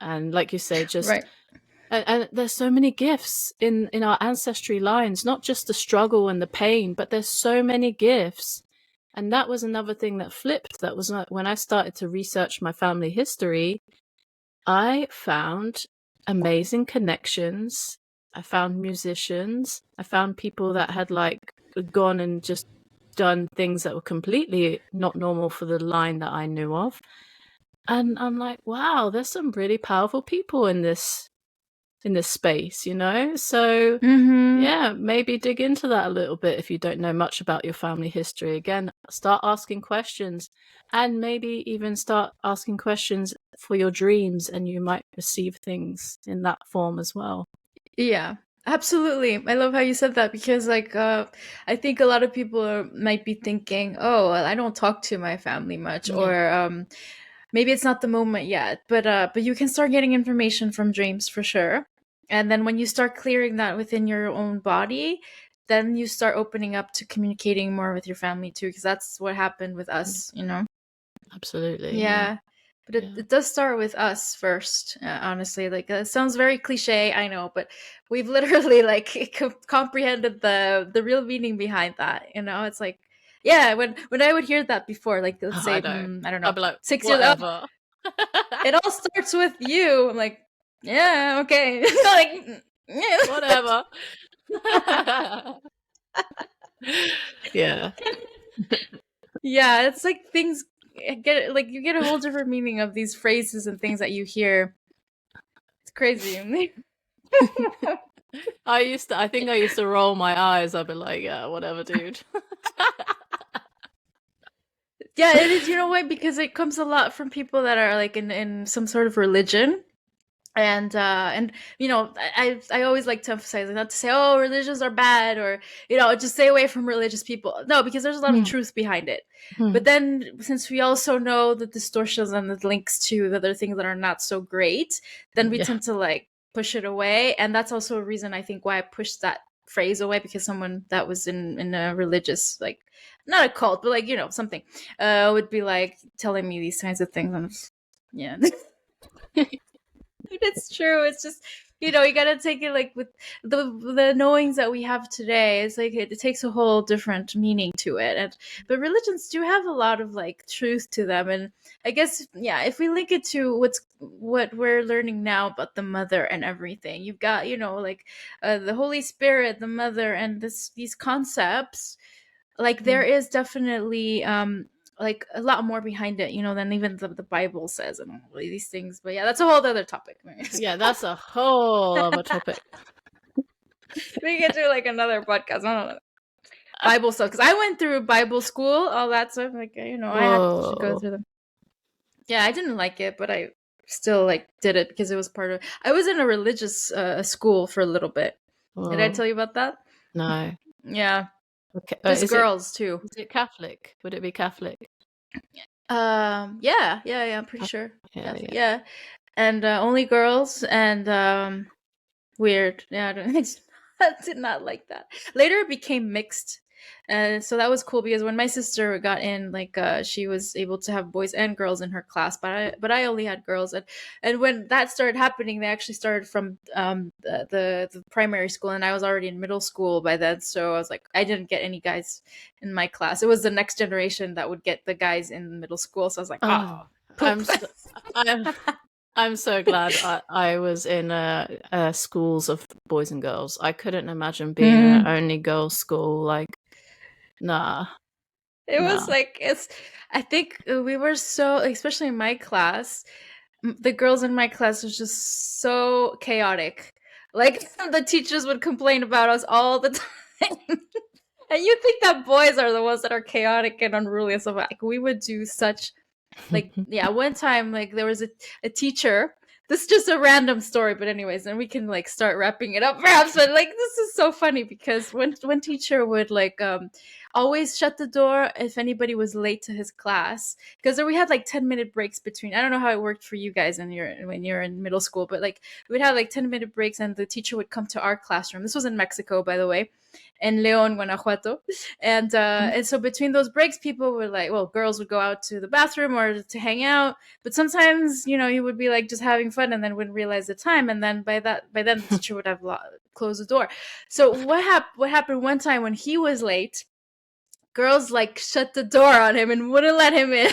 And like you say, just Right. and there's so many gifts in our ancestry lines, not just the struggle and the pain, but there's so many gifts. And that was another thing that flipped. That was when I started to research my family history, I found amazing connections. I found musicians. I found people that had like gone and just done things that were completely not normal for the line that I knew of. And I'm like, wow, there's some really powerful people in this space, So Mm-hmm. yeah, maybe dig into that a little bit if you don't know much about your family history. Again, start asking questions, and maybe even start asking questions for your dreams, and you might receive things in that form as well. Yeah. Absolutely. I love how you said that because I think a lot of people might be thinking, "Oh, well, I don't talk to my family much," Yeah, or maybe it's not the moment yet, but you can start getting information from dreams for sure. And then when you start clearing that within your own body, then you start opening up to communicating more with your family too, because that's what happened with yeah, us. absolutely. Yeah, Yeah. But it, yeah. it does start with us first, honestly. Like, it sounds very cliche, I know, but we've literally like comprehended the real meaning behind that. It's like, yeah, when I would hear that before, like, let's I say, know. I don't I'll know, be like, 6 years, oh, whatever. it all starts with you. I'm like, Yeah, okay. Like, yeah. Whatever. Yeah. Yeah, it's like things get like you get a whole different meaning of these phrases and things that you hear. It's crazy. I think I used to roll my eyes. I'd be like, yeah, whatever, dude. Yeah, it is. You know why? Because it comes a lot from people that are like in some sort of religion. And you know, I always like to emphasize, like, not to say, oh, religions are bad, or you know, just stay away from religious people. No, because there's a lot of Hmm. truth behind it. Hmm. But then, since we also know the distortions and the links to the other things that are not so great, then we Yeah. tend to like push it away, and that's also a reason I think why I pushed that phrase away, because someone that was in a religious, like, not a cult, but like, you know, something, would be like telling me these kinds of things, and yeah. It's true. It's just, you know, you gotta take it like with the knowings that we have today. It's like it takes a whole different meaning to it. And but religions do have a lot of like truth to them. And I guess, yeah, if we link it to what we're learning now about the mother and everything, you've got, you know, like, the Holy Spirit, the mother, and these concepts. Like, there Hmm. is definitely like a lot more behind it, you know, than even the Bible says and all these things. But yeah, that's a whole other topic. Yeah, that's a whole other topic. We can do like another podcast. I don't know. Bible stuff, because I went through Bible school, all that stuff. Like, you know, I had to go Whoa. through them. Yeah, I didn't like it, but I still like did it because it was part of. I was in a religious school for a little bit. Did I Whoa. tell you about that? No. Yeah, Okay. just girls too. Is it Catholic? Would it be Catholic? Yeah, I'm pretty sure. Yeah, Catholic, yeah. yeah, and only girls, and weird. Yeah, I did not like that. Later, it became mixed. So that was cool because when my sister got in, like, she was able to have boys and girls in her class, but I only had girls, and when that started happening, they actually started from the primary school, and I was already in middle school by then, so I was like, I didn't get any guys in my class. It was the next generation that would get the guys in middle school, so I was like, Oh, oh, I'm poop. so, I'm I'm so glad I was in schools of boys and girls. I couldn't imagine being an Mm. only girls school. Like, nah, It nah. was like, it's. I think we were so, especially in my class, the girls in my class was just so chaotic. Like, the teachers would complain about us all the time. And you think that boys are the ones that are chaotic and unruly and stuff. Like, we would do such, like, yeah, one time, like, there was a teacher. This is just a random story, but anyways, and we can like start wrapping it up perhaps. But like, this is so funny because when teacher would like always shut the door if anybody was late to his class, because we had like 10-minute breaks between. I don't know how it worked for you guys when you're in middle school, but like we'd have like 10-minute breaks, and the teacher would come to our classroom. This was in Mexico, by the way, in Leon, Guanajuato. And so between those breaks, people were like, well, girls would go out to the bathroom or to hang out, but sometimes, you know, you would be like just having fun and then wouldn't realize the time, and then by then the teacher would have closed the door. So what happened one time when he was late, girls like shut the door on him and wouldn't let him in.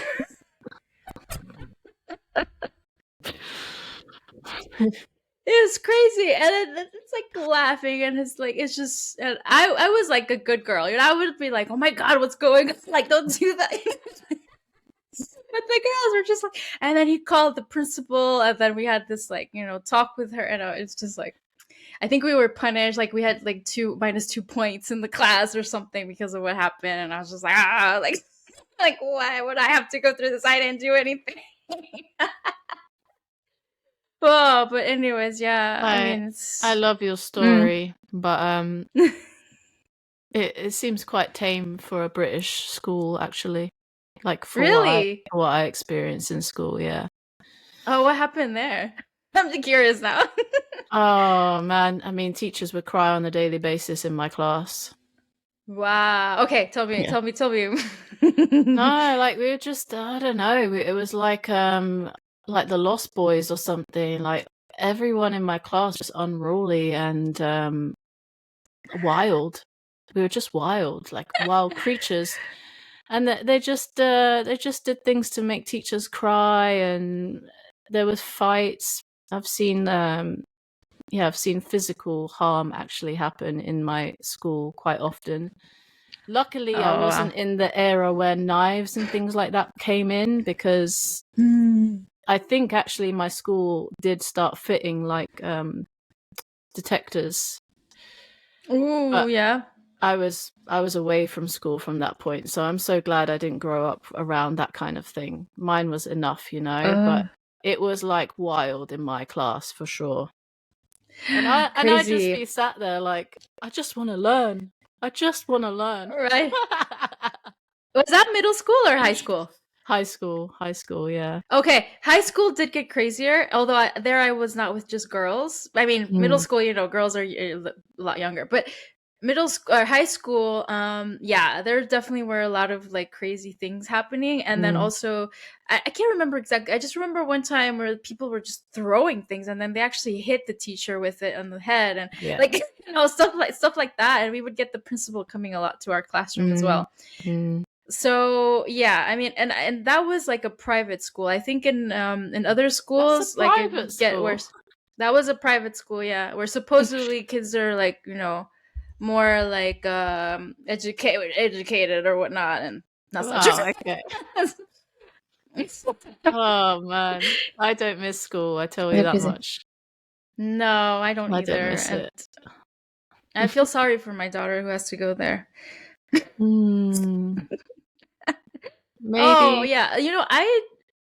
It was crazy, and it's like laughing, and it's like, it's just, and I was like a good girl, and I would be like, oh my god, what's going on? Like, don't do that. But the girls were just like, and then he called the principal, and then we had this like, you know, talk with her, and it's just like, I think we were punished, like we had like -2 points in the class or something because of what happened, and I was just like, like, like, why would I have to go through this? I didn't do anything. Oh, but anyways, yeah, I I mean, I it's. love your Mm. story, but it seems quite tame for a British school, actually. Like for Really? what I experienced in school, yeah. Oh, what happened there? I'm curious now. Oh man, I mean, teachers would cry on a daily basis in my class. Wow. Okay, tell me, Yeah. tell me, tell me. No, like we were just, I don't know. It was like the Lost Boys or something. Like everyone in my class just unruly and wild. We were just wild, like wild creatures. And they just did things to make teachers cry, and there was fights I've seen I've seen physical harm actually happen in my school quite often. Luckily, I Oh, wasn't wow. in the era where knives and things like that came in, because Mm. I think actually my school did start fitting like detectors, Ooh, but yeah. I was away from school from that point, so I'm so glad I didn't grow up around that kind of thing. Mine was enough, but Oh, it was like wild in my class for sure. And I just crazy. be sat there like, I just want to learn. I just want to learn. Right. Was that middle school or high school? High school, yeah. Okay, high school did get crazier, although there I was not with just girls. I mean, middle Mm, school, girls are a lot younger, but middle school or high school, yeah, there definitely were a lot of like crazy things happening, and then mm, also, I can't remember exactly. I just remember one time where people were just throwing things, and then they actually hit the teacher with it on the head, and yeah. like stuff like that, and we would get the principal coming a lot to our classroom as Mm, well. mm. So yeah, I mean, and that was like a private school. I think in other That's a schools, like it private would get school. worse. That was a private school, yeah, where supposedly kids are like, more like educated or whatnot, and that's not true. Oh, okay. Oh man, I don't miss school, I tell you Yeah, that crazy. much. No, I don't I don't either, miss and it. I feel sorry for my daughter who has to go there. Mm, Oh maybe yeah,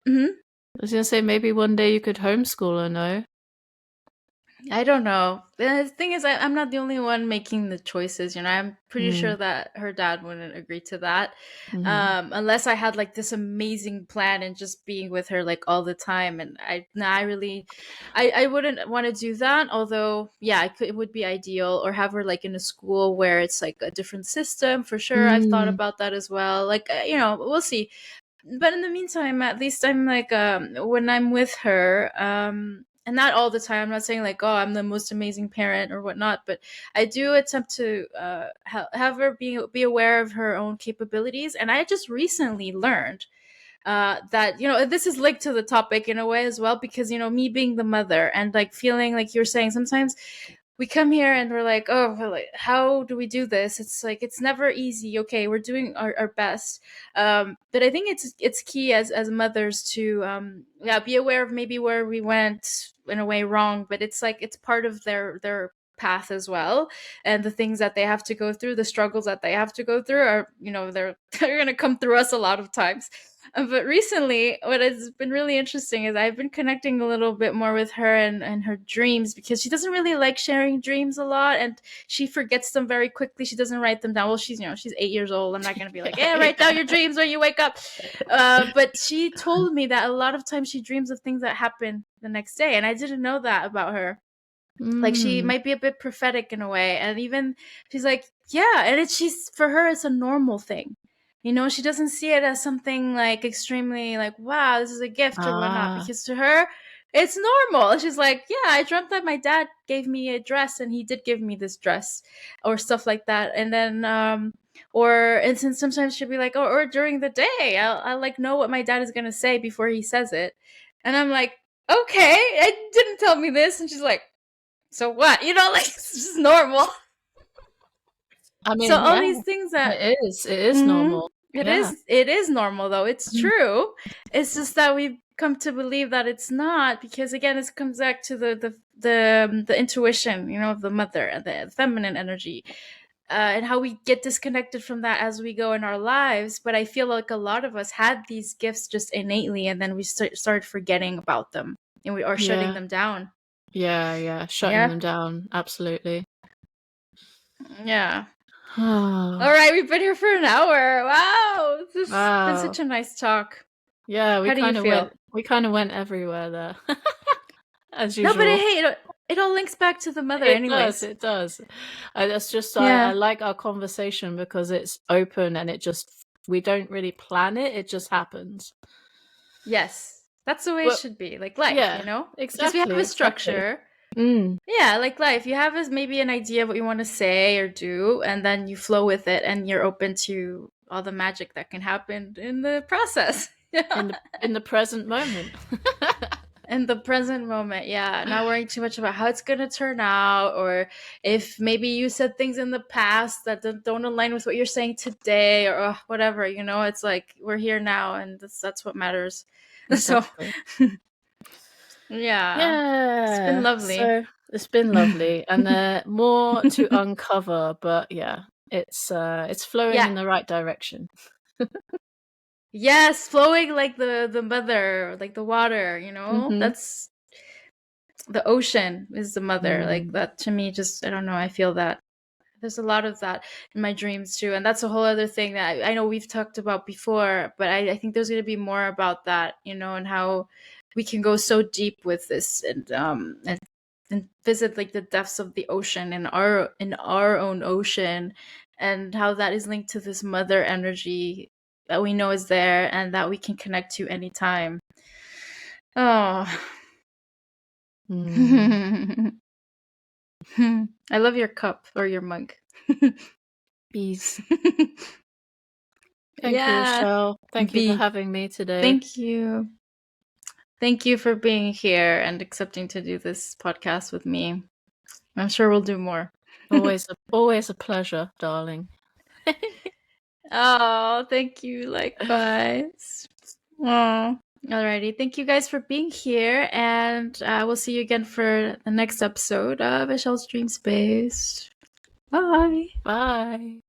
mhm. I was gonna say maybe one day you could homeschool her, no? I don't know. The thing is, I'm not the only one making the choices. I'm pretty sure Mm, that her dad wouldn't agree to that, mm-hmm. unless I had like this amazing plan and just being with her like all the time. And I wouldn't want to do that. Although, yeah, it would be ideal, or have her like in a school where it's like a different system. For sure, I've thought Mm, about that as well. Like, we'll see. But in the meantime, at least I'm like, when I'm with her, and not all the time. I'm not saying like, oh, I'm the most amazing parent or whatnot, but I do attempt to have her be aware of her own capabilities. And I just recently learned that, this is linked to the topic in a way as well, because me being the mother and like feeling like you're saying, sometimes we come here and we're like, oh, like, how do we do this? It's like, it's never easy. Okay, we're doing our best, but I think it's key as mothers to, yeah, be aware of maybe where we went in a way wrong, but it's like it's part of their path as well, and the things that they have to go through, the struggles that they have to go through are, they're gonna come through us a lot of times. But recently, what has been really interesting is I've been connecting a little bit more with her and her dreams, because she doesn't really like sharing dreams a lot, and she forgets them very quickly. She doesn't write them down. Well, she's 8 years old. I'm not going to be like, hey, write down your dreams when you wake up. But she told me that a lot of times she dreams of things that happen the next day. And I didn't know that about her. Like, she mm, might be a bit prophetic in a way, and even she's like, yeah, and she's, for her, it's a normal thing. She doesn't see it as something like extremely like, wow, this is a gift or whatnot, ah, because to her it's normal. She's like, yeah, I dreamt that my dad gave me a dress, and he did give me this dress, or stuff like that. And then or and since sometimes she'll be like, oh, or during the day I'll like know what my dad is gonna say before he says it, and I'm like, okay, I didn't tell me this. And she's like, so what? Like, it's just normal. I So mean, all yeah, these things that, it is mhm, normal. it Yeah. is it is normal, though. It's Mm, true. It's just that we've come to believe that it's not, because again, this comes back to the intuition, of the mother and the feminine energy, and how we get disconnected from that as we go in our lives. But I feel like a lot of us had these gifts just innately, and then we started forgetting about them, and we are shutting yeah, them down. yeah, shutting Yeah, them down, absolutely. yeah. All Oh, right, we've been here for an hour. Wow, this has been wow. such a nice talk. Yeah, we How do you kind of feel? went everywhere there, as No, but usual. hey, it all links back to the mother, It does, anyways. it does. That's just I Yeah. like our conversation because it's open and we don't really plan it, it just happens. Yes, that's the way it But should be, like life, yeah, because we have exactly, a exactly. structure. Mm, Yeah, like life, you have maybe an idea of what you want to say or do, and then you flow with it, and you're open to all the magic that can happen in the process. Yeah. in the present moment. In the present moment, yeah. Not worrying too much about how it's gonna turn out, or if maybe you said things in the past that don't align with what you're saying today, or whatever. It's like we're here now, and that's what matters. So, Exactly. yeah, it's been Yeah. lovely. So it's been lovely, and more to uncover, but yeah, it's flowing Yeah. in the right direction. Yes, flowing like the mother, like the water. Mhm. That's the ocean is the mother. Like Mm. that to me. Just I don't know. I feel that there's a lot of that in my dreams too, and that's a whole other thing that I know we've talked about before, but I think there's going to be more about that, and how we can go so deep with this, and visit like the depths of the ocean in our own ocean, and how that is linked to this mother energy that we know is there and that we can connect to anytime. Oh. Mm. I love your cup or your mug. Bees. Thank you, Yeah. Rochelle. Thank you for B. having me today. Thank you. Thank you for being here and accepting to do this podcast with me. I'm sure we'll do more. Always a pleasure, darling. Oh, thank you. Likewise. Oh, alrighty. Thank you guys for being here, and we'll see you again for the next episode of Michelle's Dream Space. Bye. Bye.